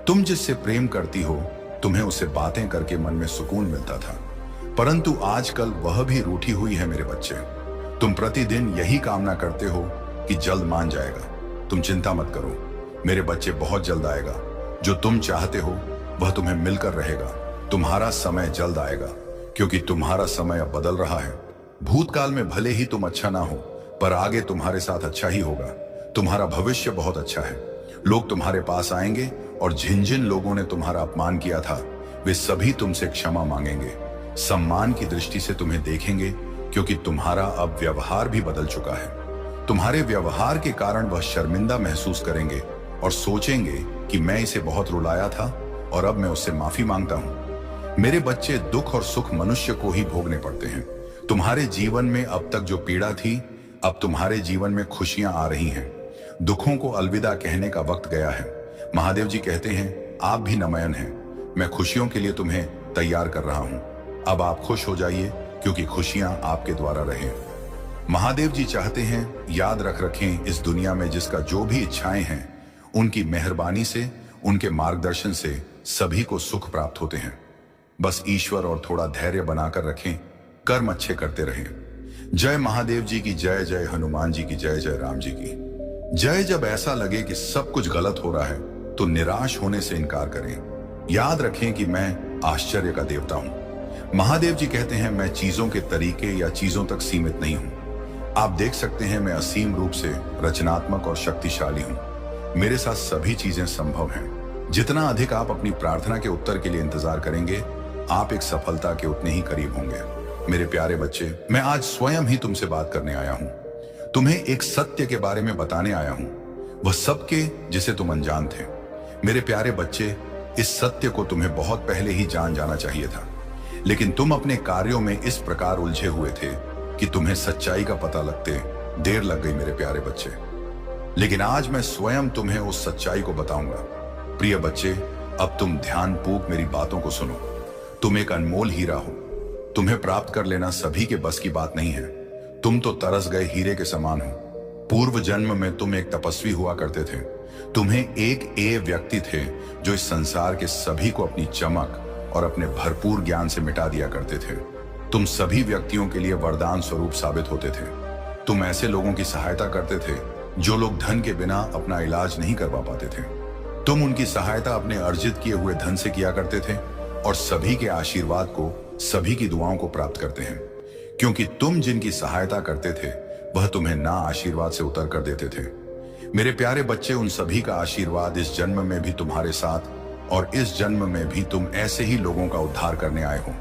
तुम जिससे प्रेम करती हो, तुम्हें उससे बातें करके मन में सुकून मिलता था, परंतु आजकल वह भी रूठी हुई है। मेरे बच्चे, तुम प्रतिदिन यही कामना करते हो कि जल्द मान जाएगा। तुम चिंता मत करो मेरे बच्चे, बहुत जल्द आएगा। जो तुम चाहते हो वह तुम्हें मिलकर रहेगा। तुम्हारा समय जल्द आएगा, क्योंकि तुम्हारा समय अब बदल रहा है। भूतकाल में भले ही तुम अच्छा ना हो, पर आगे तुम्हारे साथ अच्छा ही होगा। तुम्हारा भविष्य बहुत अच्छा है। लोग तुम्हारे पास आएंगे और जिन जिन लोगों ने तुम्हारा अपमान किया था, वे सभी तुमसे क्षमा मांगेंगे, सम्मान की दृष्टि से तुम्हें देखेंगे, क्योंकि तुम्हारा अब व्यवहार भी बदल चुका है। तुम्हारे व्यवहार के कारण वह शर्मिंदा महसूस करेंगे और सोचेंगे कि मैं इसे बहुत रुलाया था और अब मैं उससे माफी मांगता हूं। मेरे बच्चे, दुख और सुख मनुष्य को ही भोगने पड़ते हैं। तुम्हारे जीवन में अब तक जो पीड़ा थी, अब तुम्हारे जीवन में खुशियां आ रही हैं। दुखों को अलविदा कहने का वक्त गया है। महादेव जी कहते हैं, आप भी नमयन हैं, मैं खुशियों के लिए तुम्हें तैयार कर रहा हूं। अब आप खुश हो जाइए, क्योंकि खुशियां आपके द्वारा रहें। महादेव जी चाहते हैं, याद रखें, इस दुनिया में जिसका जो भी इच्छाएं हैं, उनकी मेहरबानी से, उनके मार्गदर्शन से सभी को सुख प्राप्त होते हैं। बस ईश्वर और थोड़ा धैर्य बनाकर रखें, कर्म अच्छे करते रहें। जय महादेव जी की जय, जय हनुमान जी की जय, जय राम जी की जय। जब ऐसा लगे कि सब कुछ गलत हो रहा है, तो निराश होने से इनकार करें। याद रखें कि मैं आश्चर्य का देवता हूं। महादेव जी कहते हैं, मैं चीजों के तरीके या चीजों तक सीमित नहीं हूं। आप देख सकते हैं, मैं असीम रूप से रचनात्मक और शक्तिशाली हूं। मेरे साथ सभी चीजें संभव हैं। जितना अधिक आप अपनी प्रार्थना के उत्तर के लिए इंतजार करेंगे, आप एक सफलता के उतने ही करीब होंगे। मेरे प्यारे बच्चे, मैं आज स्वयं ही तुमसे बात करने आया हूं। तुम्हें एक सत्य के बारे में बताने आया हूं, वह सबके जिसे तुम अनजान थे। मेरे प्यारे बच्चे, इस सत्य को तुम्हें बहुत पहले ही जान जाना चाहिए था, लेकिन तुम अपने कार्यों में इस प्रकार उलझे हुए थे कि तुम्हें सच्चाई का पता लगते देर लग गई। मेरे प्यारे बच्चे, लेकिन आज मैं स्वयं तुम्हें उस सच्चाई को बताऊंगा। प्रिय बच्चे, अब तुम ध्यानपूर्वक मेरी बातों को सुनो। तुम एक अनमोल हीरा हो। तुम्हें प्राप्त कर लेना सभी के बस की बात नहीं है। तुम तो तरस गए हीरे के समान हो। पूर्व जन्म में तुम एक तपस्वी हुआ करते थे। तुम्हें एक व्यक्ति थे जो इस संसार के सभी को अपनी चमक और अपने भरपूर ज्ञान से मिटा दिया करते थे। तुम सभी व्यक्तियों के लिए वरदान स्वरूप साबित होते थे। तुम ऐसे लोगों की सहायता करते थे जो लोग धन के बिना अपना इलाज नहीं करवा पाते थे। तुम उनकी सहायता अपने अर्जित किए हुए धन से किया करते थे और सभी के आशीर्वाद को, सभी की दुआओं को प्राप्त करते हैं, क्योंकि तुम जिनकी सहायता करते थे वह तुम्हें ना आशीर्वाद से उतर कर देते थे। मेरे प्यारे बच्चे, उन सभी का आशीर्वाद इस जन्म में भी तुम्हारे साथ और इस जन्म में भी तुम ऐसे ही लोगों का उद्धार करने आए हो।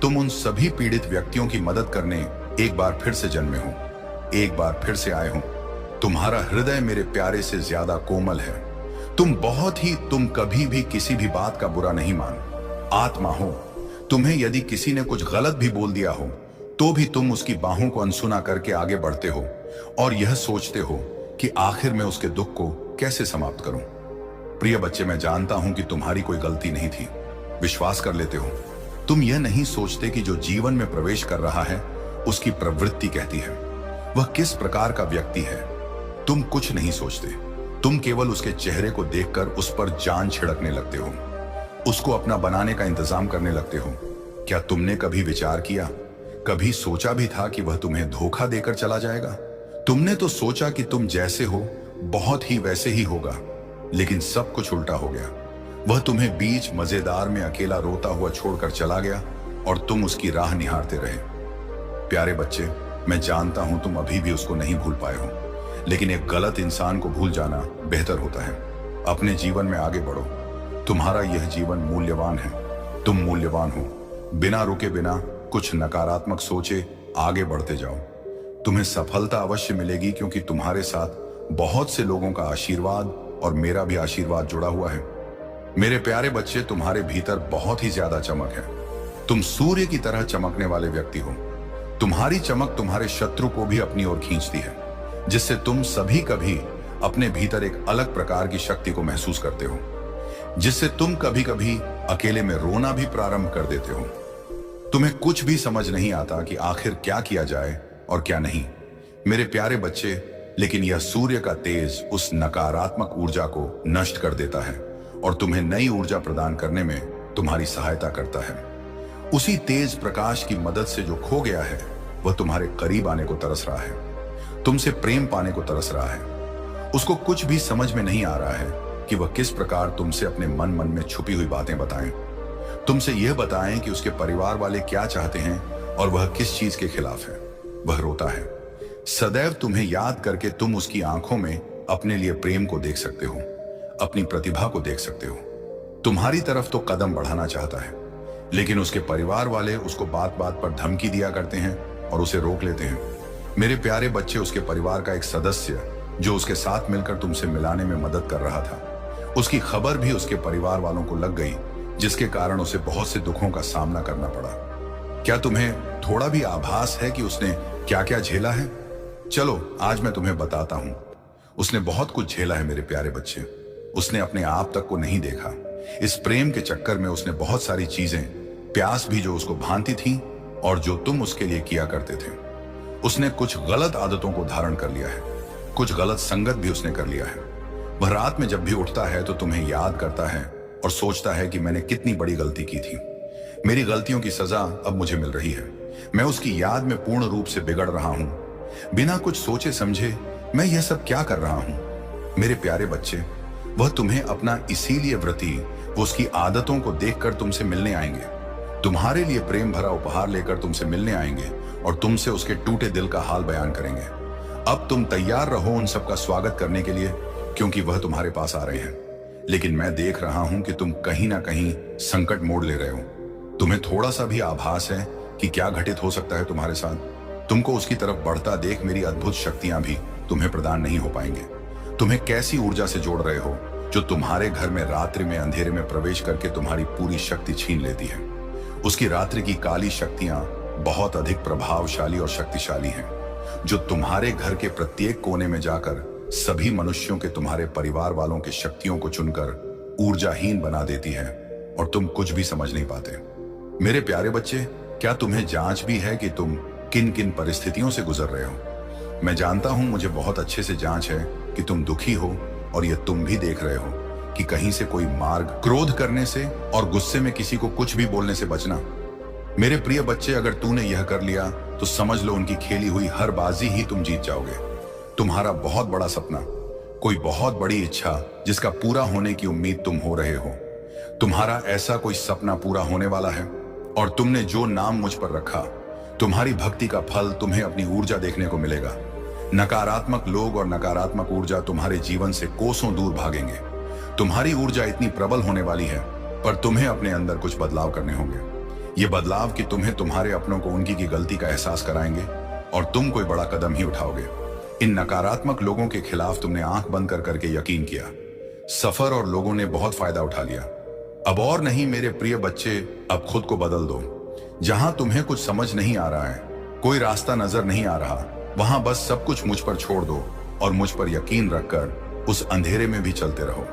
तुम उन सभी पीड़ित व्यक्तियों की मदद करने एक बार फिर से जन्मे हो, एक बार फिर से आए हो। तुम्हारा हृदय मेरे प्यारे से ज्यादा कोमल है। तुम कभी भी किसी भी बात का बुरा नहीं मान आत्मा हो। तुम्हें यदि किसी ने कुछ गलत भी बोल दिया हो तो भी तुम उसकी बाहों को अनसुना करके आगे बढ़ते हो और यह सोचते हो कि आखिर में उसके दुख को कैसे समाप्त करूं। प्रिय बच्चे, मैं जानता हूं कि तुम्हारी कोई गलती नहीं थी। विश्वास कर लेते हो। तुम यह नहीं सोचते कि जो जीवन में प्रवेश कर रहा है उसकी प्रवृत्ति कहती है वह किस प्रकार का व्यक्ति है। तुम कुछ नहीं सोचते। तुम केवल उसके चेहरे को देखकर उस पर जान छिड़कने लगते हो, उसको अपना बनाने का इंतजाम करने लगते हो। क्या तुमने कभी विचार किया, कभी सोचा भी था कि वह तुम्हें धोखा देकर चला जाएगा? तुमने तो सोचा कि तुम जैसे हो बहुत ही वैसे ही होगा, लेकिन सब कुछ उल्टा हो गया। वह तुम्हें बीच मजेदार में अकेला रोता हुआ छोड़कर चला गया और तुम उसकी राह निहारते रहे। प्यारे बच्चे, मैं जानता हूं तुम अभी भी उसको नहीं भूल पाए हो, लेकिन एक गलत इंसान को भूल जाना बेहतर होता है। अपने जीवन में आगे बढ़ो। तुम्हारा यह जीवन मूल्यवान है। तुम मूल्यवान हो। बिना रुके, बिना कुछ नकारात्मक सोचे आगे बढ़ते जाओ। तुम्हें सफलता अवश्य मिलेगी, क्योंकि तुम्हारे साथ बहुत से लोगों का आशीर्वाद और मेरा भी आशीर्वाद जुड़ा हुआ है। मेरे प्यारे बच्चे, तुम्हारे भीतर बहुत ही ज्यादा चमक है। तुम सूर्य की तरह चमकने वाले व्यक्ति हो। तुम्हारी चमक तुम्हारे शत्रु को भी अपनी ओर खींचती है, जिससे तुम सभी कभी अपने भीतर एक अलग प्रकार की शक्ति को महसूस करते हो, जिससे तुम कभी कभी अकेले में रोना भी प्रारंभ कर देते हो। तुम्हें कुछ भी समझ नहीं आता कि आखिर क्या किया जाए और क्या नहीं, मेरे प्यारे बच्चे। लेकिन यह सूर्य का तेज उस नकारात्मक ऊर्जा को नष्ट कर देता है और तुम्हें नई ऊर्जा प्रदान करने में तुम्हारी सहायता करता है। उसी तेज प्रकाश की मदद से जो खो गया है वह तुम्हारे करीब आने को तरस रहा है, तुमसे प्रेम पाने को तरस रहा है। उसको कुछ भी समझ में नहीं आ रहा है कि वह किस प्रकार तुमसे अपने मन में छुपी हुई बातें बताएं, तुमसे यह बताएं कि उसके परिवार वाले क्या चाहते हैं और वह किस चीज के खिलाफ है। वह रोता है। सदैव तुम्हें याद करके तुम उसकी आंखों में अपने लिए प्रेम को देख सकते हो, अपनी प्रतिभा को देख सकते हो। तुम्हारी तरफ तो कदम बढ़ाना चाहता है, लेकिन उसके परिवार वाले उसको बात बात पर धमकी दिया करते हैं और उसे रोक लेते हैं। मेरे प्यारे बच्चे, उसके परिवार का एक सदस्य जो उसके साथ मिलकर तुमसे मिलाने में मदद कर रहा था, उसकी खबर भी उसके परिवार वालों को लग गई, जिसके कारण उसे बहुत से दुखों का सामना करना पड़ा। क्या तुम्हें थोड़ा भी आभास है कि उसने क्या क्या झेला है? चलो आज मैं तुम्हें बताता हूं। उसने बहुत कुछ झेला है मेरे प्यारे बच्चे। उसने अपने आप तक को नहीं देखा। इस प्रेम के चक्कर में उसने बहुत सारी चीजें, प्यास भी जो उसको भांति थी और जो तुम उसके लिए किया करते थे। उसने कुछ गलत आदतों को धारण कर लिया है, कुछ गलत संगत भी उसने कर लिया है। वह रात में जब भी उठता है तो तुम्हें याद करता है और सोचता है कि मैंने कितनी बड़ी गलती की थी। मेरी गलतियों की सजा अब मुझे मिल रही है। मैं उसकी याद में पूर्ण रूप से बिगड़ रहा हूं। बिना कुछ सोचे समझे मैं यह सब क्या कर रहा हूं। मेरे प्यारे बच्चे, वह तुम्हें अपना इसीलिए व्रती, वो उसकी आदतों को देखकर तुमसे मिलने आएंगे, तुम्हारे लिए प्रेम भरा उपहार लेकर तुमसे मिलने आएंगे और तुमसे उसके टूटे दिल का हाल बयान करेंगे। अब तुम तैयार रहो उन सबका स्वागत करने के लिए, क्योंकि वह तुम्हारे पास आ रहे हैं। लेकिन मैं देख रहा हूं कि तुम कहीं ना कहीं संकट मोड़ ले रहे हो। तुम्हें थोड़ा सा भी आभास है कि क्या घटित हो सकता है तुम्हारे साथ। तुमको उसकी तरफ बढ़ता देख मेरी अद्भुत शक्तियां भी तुम्हें प्रदान नहीं हो पाएंगे। तुम्हें कैसी ऊर्जा से जोड़ रहे हो जो तुम्हारे घर में रात्रि में अंधेरे में प्रवेश करके तुम्हारी पूरी शक्ति छीन लेती है। उसकी रात्रि की काली शक्तियां बहुत अधिक प्रभावशाली और शक्तिशाली हैं, जो तुम्हारे घर के प्रत्येक कोने में जाकर सभी मनुष्यों के, तुम्हारे परिवार वालों के शक्तियों को चुनकर ऊर्जाहीन बना देती है और तुम कुछ भी समझ नहीं पाते। मेरे प्यारे बच्चे, क्या तुम्हें जांच भी है कि तुम किन किन परिस्थितियों से गुजर रहे हो? मैं जानता हूं, मुझे बहुत अच्छे से जांच है कि तुम दुखी हो और यह तुम भी देख रहे हो कि कहीं से कोई मार्ग, क्रोध करने से और गुस्से में किसी को कुछ भी बोलने से बचना। मेरे प्रिय बच्चे, अगर तूने यह कर लिया तो समझ लो उनकी खेली हुई हर बाजी ही तुम जीत जाओगे। तुम्हारा बहुत बड़ा सपना, कोई बहुत बड़ी इच्छा जिसका पूरा होने की उम्मीद तुम हो रहे हो, तुम्हारा ऐसा कोई सपना पूरा होने वाला है और तुमने जो नाम मुझ पर रखा, तुम्हारी भक्ति का फल तुम्हें अपनी ऊर्जा देखने को मिलेगा। नकारात्मक लोग और नकारात्मक ऊर्जा तुम्हारे जीवन से कोसों दूर भागेंगे। तुम्हारी ऊर्जा इतनी प्रबल होने वाली है, पर तुम्हें अपने अंदर कुछ बदलाव करने होंगे। ये बदलाव कि तुम्हें तुम्हारे अपनों को उनकी की गलती का एहसास कराएंगे और तुम कोई बड़ा कदम ही उठाओगे। इन नकारात्मक लोगों के खिलाफ तुमने आंख बंद कर करके यकीन किया। सफर और लोगों ने बहुत फायदा उठा लिया। अब और नहीं मेरे प्रिय बच्चे, अब खुद को बदल दो। जहां तुम्हें कुछ समझ नहीं आ रहा है, कोई रास्ता नजर नहीं आ रहा, वहां बस सब कुछ मुझ पर छोड़ दो और मुझ पर यकीन रखकर उस अंधेरे में भी चलते रहो।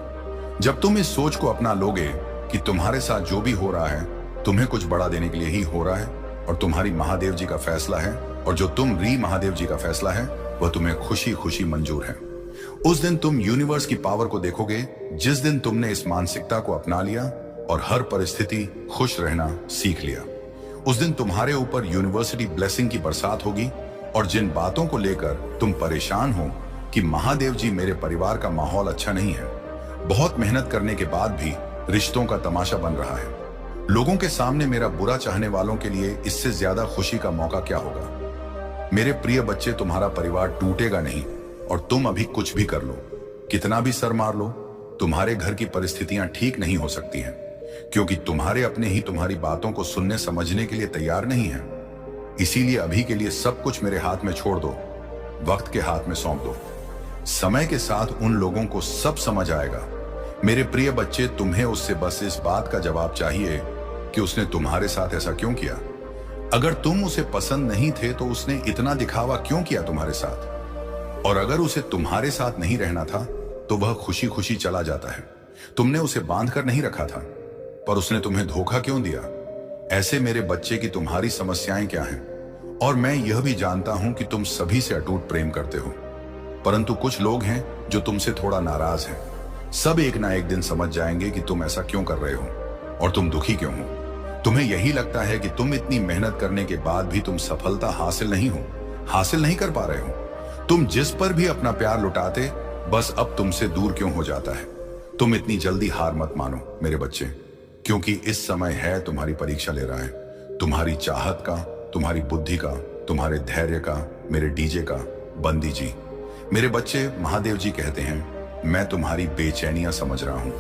जब तुम इस सोच को अपना लोगे कि तुम्हारे साथ जो भी हो रहा है तुम्हें कुछ बड़ा देने के लिए ही हो रहा है और तुम्हारी महादेव जी का फैसला है, और जो तुम री महादेव जी का फैसला है वह तुम्हें खुशी खुशी मंजूर है, उस दिन तुम यूनिवर्स की पावर को देखोगे। जिस दिन तुमने इस मानसिकता को अपना लिया और हर परिस्थिति खुश रहना सीख लिया, उस दिन तुम्हारे ऊपर यूनिवर्सिटी ब्लेसिंग की बरसात होगी। और जिन बातों को लेकर तुम परेशान हो कि महादेव जी मेरे परिवार का माहौल अच्छा नहीं है, बहुत मेहनत करने के बाद भी रिश्तों का तमाशा बन रहा है, लोगों के सामने मेरा बुरा चाहने वालों के लिए इससे ज्यादा खुशी का मौका क्या होगा। मेरे प्रिय बच्चे, तुम्हारा परिवार टूटेगा नहीं और तुम अभी कुछ भी कर लो, कितना भी सर मार लो, तुम्हारे घर की परिस्थितियां ठीक नहीं हो सकती हैं, क्योंकि तुम्हारे अपने ही तुम्हारी बातों को सुनने समझने के लिए तैयार नहीं है। इसीलिए अभी के लिए सब कुछ मेरे हाथ में छोड़ दो, वक्त के हाथ में सौंप दो। समय के साथ उन लोगों को सब समझ आएगा। मेरे प्रिय बच्चे, तुम्हें उससे बस इस बात का जवाब चाहिए कि उसने तुम्हारे साथ ऐसा क्यों किया। अगर तुम उसे पसंद नहीं थे तो उसने इतना दिखावा क्यों किया तुम्हारे साथ, और अगर उसे तुम्हारे साथ नहीं रहना था तो वह खुशी खुशी चला जाता है। तुमने उसे बांध कर नहीं रखा था, पर उसने तुम्हें धोखा क्यों दिया। ऐसे मेरे बच्चे की तुम्हारी समस्याएं क्या हैं, और मैं यह भी जानता हूं कि तुम सभी से अटूट प्रेम करते हो, परंतु कुछ लोग हैं जो तुमसे थोड़ा नाराज हैं। सब एक ना एक दिन समझ जाएंगे कि तुम ऐसा क्यों कर रहे हो और तुम दुखी क्यों हो। तुम्हें यही लगता है कि तुम इतनी मेहनत करने के बाद भी तुम सफलता हासिल नहीं कर पा रहे हो। तुम जिस पर भी अपना प्यार लुटाते, बस अब तुमसे दूर क्यों हो जाता है। तुम इतनी जल्दी हार मत मानो मेरे बच्चे, क्योंकि इस समय है तुम्हारी परीक्षा ले रहा है, तुम्हारी चाहत का, तुम्हारी बुद्धि का, तुम्हारे धैर्य का, मेरे डीजे का। बंदी जी, मेरे बच्चे, महादेव जी कहते हैं मैं तुम्हारी बेचैनियां समझ रहा हूं।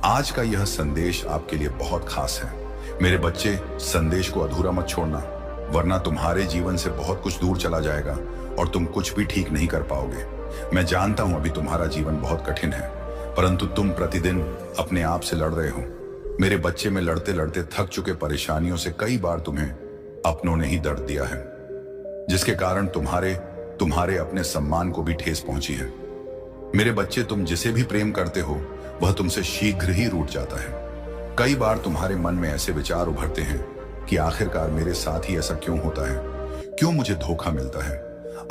आज का यह संदेश आपके लिए बहुत खास है। मेरे बच्चे, संदेश को अधूरा मत छोड़ना, वरना तुम्हारे जीवन से बहुत कुछ दूर चला जाएगा और तुम कुछ भी ठीक नहीं कर पाओगे। मैं जानता हूं अभी तुम्हारा जीवन बहुत कठिन है, परंतु तुम प्रतिदिन अपने आप से लड़ रहे हो। मेरे बच्चे, में लड़ते लड़ते थक चुके परेशानियों से कई बार तुम्हें अपनों ने ही दर्द दिया है, जिसके कारण तुम्हारे अपने सम्मान को भी ठेस पहुंची है। मेरे बच्चे, तुम जिसे भी प्रेम करते हो वह तुमसे शीघ्र ही रूठ जाता है। कई बार तुम्हारे मन में ऐसे विचार उभरते हैं कि आखिरकार मेरे साथ ही ऐसा क्यों होता है, क्यों मुझे धोखा मिलता है,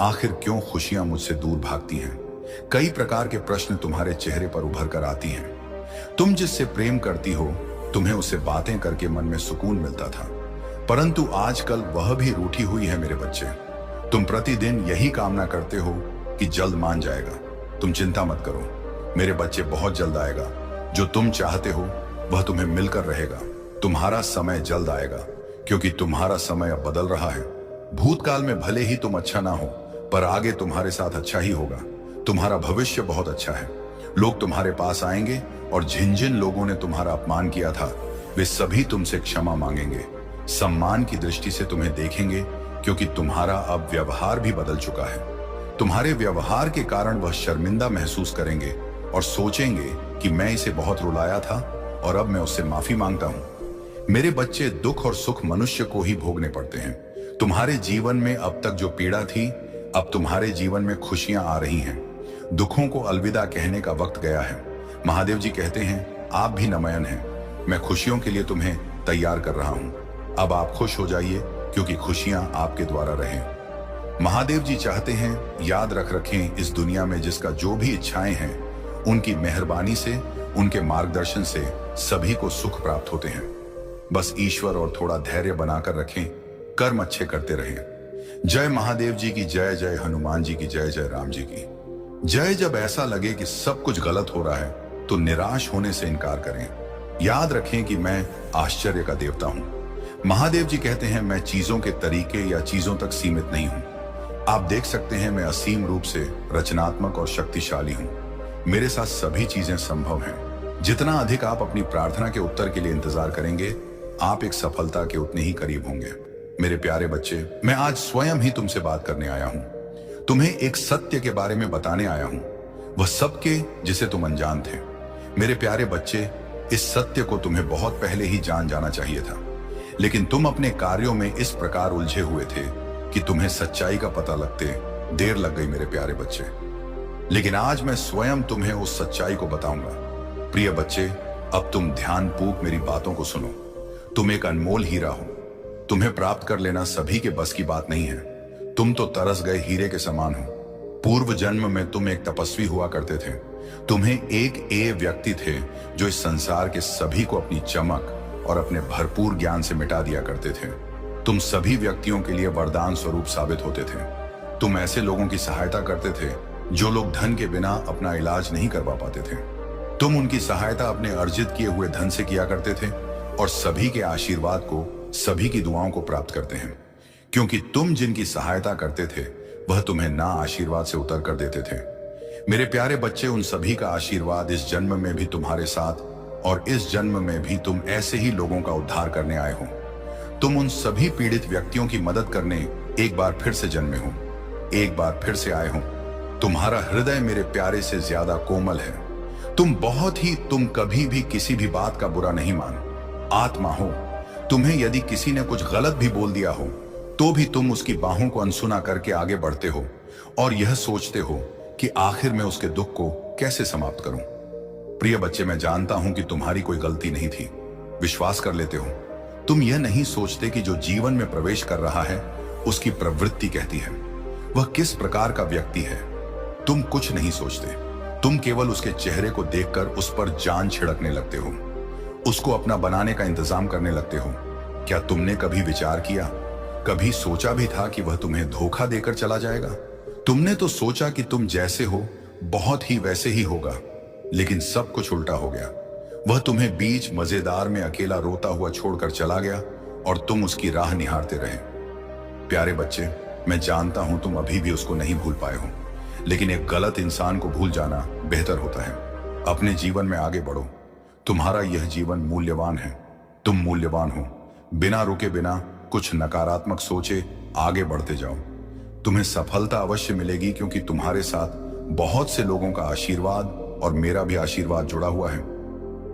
आखिर क्यों खुशियां मुझसे दूर भागती हैं। कई प्रकार के प्रश्न तुम्हारे चेहरे पर उभर कर आती हैं। तुम जिससे प्रेम करती हो, तुम्हें उससे बातें करके मन में सुकून मिलता था, परंतु आजकल वह भी रूठी हुई है। मेरे बच्चे, तुम प्रतिदिन यही कामना करते हो कि जल्द मान जाएगा। तुम चिंता मत करो मेरे बच्चे, बहुत जल्द आएगा। जो तुम चाहते हो वह तुम्हें मिलकर रहेगा। तुम्हारा समय जल्द आएगा, क्योंकि तुम्हारा समय अब बदल रहा है। भूतकाल में भले ही तुम अच्छा ना हो, पर आगे तुम्हारे साथ अच्छा ही होगा। तुम्हारा भविष्य बहुत अच्छा है। लोग तुम्हारे पास आएंगे और जिन जिन लोगों ने तुम्हारा अपमान किया था, वे सभी तुमसे क्षमा मांगेंगे, सम्मान की दृष्टि से तुम्हें देखेंगे, क्योंकि तुम्हारा अब व्यवहार भी बदल चुका है। तुम्हारे व्यवहार के कारण वह शर्मिंदा महसूस करेंगे और सोचेंगे कि मैं इसे बहुत रुलाया था और अब मैं उससे माफी मांगता हूं। मेरे बच्चे, दुख और सुख मनुष्य को ही भोगने पड़ते हैं। तुम्हारे जीवन में अब तक जो पीड़ा थी, अब तुम्हारे जीवन में खुशियां आ रही हैं। दुखों को अलविदा कहने का वक्त गया है। महादेव जी कहते हैं आप भी नमयन हैं, मैं खुशियों के लिए तुम्हें तैयार कर रहा हूं। अब आप खुश हो जाइए, क्योंकि खुशियां आपके द्वारा रहें। महादेव जी चाहते हैं याद रखें, इस दुनिया में जिसका जो भी इच्छाएं हैं, उनकी मेहरबानी से, उनके मार्गदर्शन से सभी को सुख प्राप्त होते हैं। बस ईश्वर और थोड़ा धैर्य बनाकर रखें, कर्म अच्छे करते रहें। जय महादेव जी की जय, जय हनुमान जी की जय, जय राम जी की जय। जब ऐसा लगे कि सब कुछ गलत हो रहा है तो निराश होने से इनकार करें। याद रखें कि मैं आश्चर्य का देवता हूं। महादेव जी कहते हैं, मैं चीजों के तरीके या चीजों तक सीमित नहीं हूं। आप देख सकते हैं, मैं असीम रूप से रचनात्मक और शक्तिशाली हूं। मेरे साथ सभी चीजें संभव हैं। जितना अधिक आप अपनी प्रार्थना के उत्तर के लिए इंतजार करेंगे, आप एक सफलता के उतने ही करीब होंगे। मेरे प्यारे बच्चे, मैं आज स्वयं ही तुमसे बात करने आया हूं। तुम्हें एक सत्य के बारे में बताने आया हूं, वह सबके जिसे तुम अनजान थे। मेरे प्यारे बच्चे, इस सत्य को तुम्हें बहुत पहले ही जान जाना चाहिए था, लेकिन तुम अपने कार्यों में इस प्रकार उलझे हुए थे कि तुम्हें सच्चाई का पता लगते देर लग गई मेरे प्यारे बच्चे। लेकिन आज मैं स्वयं तुम्हें उस सच्चाई को बताऊंगा। प्रिय बच्चे, अब तुम ध्यानपूर्वक मेरी बातों को सुनो। तुम एक अनमोल हीरा हो। तुम्हें प्राप्त कर लेना सभी के बस की बात नहीं है। तुम तो तरस गए हीरे के समान हो। पूर्व जन्म में तुम एक तपस्वी हुआ करते थे। तुम्हें एक व्यक्ति थे जो इस संसार के सभी को अपनी चमक और अपने भरपूर ज्ञान से मिटा दिया करते थे। तुम सभी व्यक्तियों के लिए वरदान स्वरूप साबित होते थे। तुम ऐसे लोगों की सहायता करते थे जो लोग धन के बिना अपना इलाज नहीं करवा पाते थे। तुम उनकी सहायता अपने अर्जित किए हुए धन से किया करते थे और सभी के आशीर्वाद को, सभी की दुआओं को प्राप्त करते हैं, क्योंकि तुम जिनकी सहायता करते थे वह तुम्हें ना आशीर्वाद से उतर कर देते थे। मेरे प्यारे बच्चे, उन सभी का आशीर्वाद इस जन्म में भी तुम्हारे साथ, और इस जन्म में भी तुम ऐसे ही लोगों का उद्धार करने आए हो। तुम उन सभी पीड़ित व्यक्तियों की मदद करने एक बार फिर से जन्मे हो, एक बार फिर से आए हो। तुम्हारा हृदय मेरे प्यारे से ज्यादा कोमल है। तुम कभी भी किसी भी बात का बुरा नहीं मानो। आत्मा हो। तुम्हें यदि किसी ने कुछ गलत भी बोल दिया हो तो भी तुम उसकी बाहों को अनसुना करके आगे बढ़ते हो और यह सोचते हो कि आखिर मैं उसके दुख को कैसे समाप्त करूं। प्रिय बच्चे, मैं जानता हूं कि तुम्हारी कोई गलती नहीं थी। विश्वास कर लेते हो। तुम यह नहीं सोचते कि जो जीवन में प्रवेश कर रहा है उसकी प्रवृत्ति कहती है वह किस प्रकार का व्यक्ति है। तुम कुछ नहीं सोचते। तुम केवल उसके चेहरे को देखकर उस पर जान छिड़कने लगते हो, उसको अपना बनाने का इंतजाम करने लगते हो। क्या तुमने कभी विचार किया, कभी सोचा भी था कि वह तुम्हें धोखा देकर चला जाएगा? तुमने तो सोचा कि तुम जैसे हो बहुत ही वैसे ही होगा, लेकिन सब कुछ उल्टा हो गया। वह तुम्हें बीच मजेदार में अकेला रोता हुआ छोड़कर चला गया और तुम उसकी राह निहारते रहे। प्यारे बच्चे, मैं जानता हूं तुम अभी भी उसको नहीं भूल पाए हो, लेकिन एक गलत इंसान को भूल जाना बेहतर होता है। अपने जीवन में आगे बढ़ो। तुम्हारा यह जीवन मूल्यवान है। तुम मूल्यवान हो। बिना रुके, बिना कुछ नकारात्मक सोचे आगे बढ़ते जाओ। तुम्हें सफलता अवश्य मिलेगी, क्योंकि तुम्हारे साथ बहुत से लोगों का आशीर्वाद और मेरा भी आशीर्वाद जुड़ा हुआ है।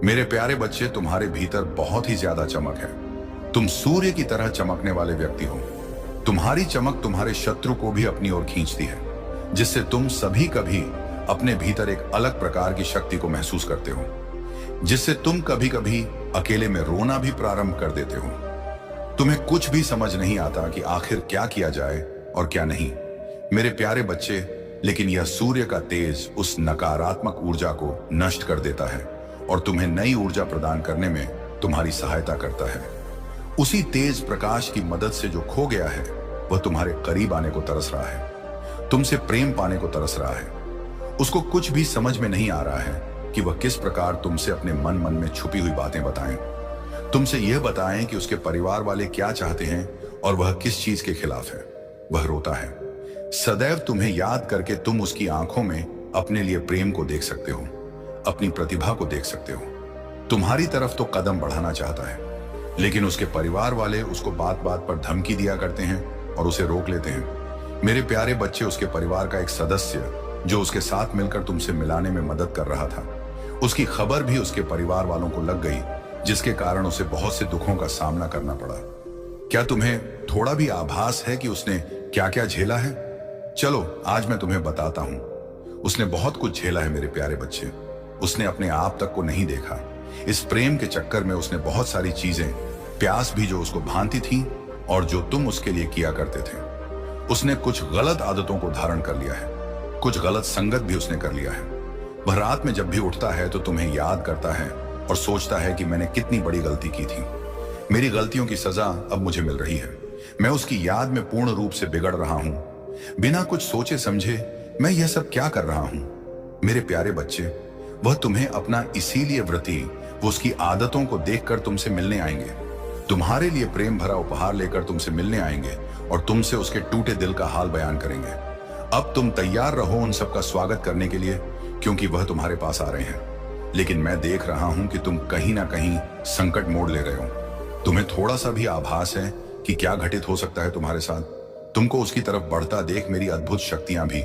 मेरे प्यारे बच्चे, तुम्हारे भीतर बहुत ही ज्यादा चमक है। तुम सूर्य की तरह चमकने वाले व्यक्ति हो। तुम्हारी चमक तुम्हारे शत्रु को भी अपनी ओर खींचती है, जिससे तुम सभी कभी अपने भीतर एक अलग प्रकार की शक्ति को महसूस करते हो, जिससे तुम कभी कभी अकेले में रोना भी प्रारंभ कर देते हो। तुम्हें कुछ भी समझ नहीं आता कि आखिर क्या किया जाए और क्या नहीं। मेरे प्यारे बच्चे, लेकिन यह सूर्य का तेज उस नकारात्मक ऊर्जा को नष्ट कर देता है और तुम्हें नई ऊर्जा प्रदान करने में तुम्हारी सहायता करता है। उसी तेज प्रकाश की मदद से जो खो गया है वह तुम्हारे करीब आने को तरस रहा है, तुमसे प्रेम पाने को तरस रहा है। उसको कुछ भी समझ में नहीं आ रहा है कि वह किस प्रकार तुमसे अपने मन में छुपी हुई बातें बताएं। तुमसे यह बताएं कि उसके परिवार वाले क्या चाहते हैं और वह किस चीज के खिलाफ है। वह रोता है। सदैव तुम्हें याद करके तुम उसकी आंखों में अपने लिए प्रेम को देख सकते हो, अपनी प्रतिभा को देख सकते हो। तुम्हारी तरफ तो कदम बढ़ाना चाहता है, लेकिन उसके परिवार वाले उसको बात बात पर धमकी दिया करते हैं और उसे रोक लेते हैं। मेरे प्यारे बच्चे, उसके परिवार का एक सदस्य जो उसके साथ मिलकर तुमसे मिलाने में मदद कर रहा था, उसकी खबर भी उसके परिवार वालों को लग गई, जिसके कारण उसे बहुत से दुखों का सामना करना पड़ा। क्या तुम्हें थोड़ा भी आभास है कि उसने क्या क्या झेला है? चलो आज मैं तुम्हें बताता हूं। उसने बहुत कुछ झेला है मेरे प्यारे बच्चे। उसने अपने आप तक को नहीं देखा। इस प्रेम के चक्कर में उसने बहुत सारी चीजें, प्यास भी जो उसको भांति थी और जो तुम उसके लिए किया करते थे। उसने कुछ गलत आदतों को धारण कर लिया है, कुछ गलत संगत भी उसने कर लिया है। वह रात में जब भी उठता है तो तुम्हें याद करता है और सोचता है कि मैंने कितनी बड़ी गलती की थी। मेरी गलतियों की सजा अब मुझे मिल रही है। मैं उसकी याद में पूर्ण रूप से बिगड़ रहा हूं। बिना कुछ सोचे समझे मैं यह सब क्या कर रहा हूं? मेरे प्यारे बच्चे, वह तुम्हें अपना इसीलिए व्रती वो उसकी आदतों को देखकर तुमसे मिलने आएंगे, तुम्हारे लिए प्रेम भरा उपहार लेकर तुमसे मिलने आएंगे और तुमसे उसके टूटे दिल का हाल बयान करेंगे। अब तुम तैयार रहो उन सबका स्वागत करने के लिए, क्योंकि वह तुम्हारे पास आ रहे हैं। लेकिन मैं देख रहा हूं कि तुम कहीं ना कहीं संकट मोड़ ले रहे हो। तुम्हें थोड़ा सा भी आभास है कि क्या घटित हो सकता है तुम्हारे साथ। तुमको उसकी तरफ बढ़ता देख मेरी अद्भुत शक्तियां भी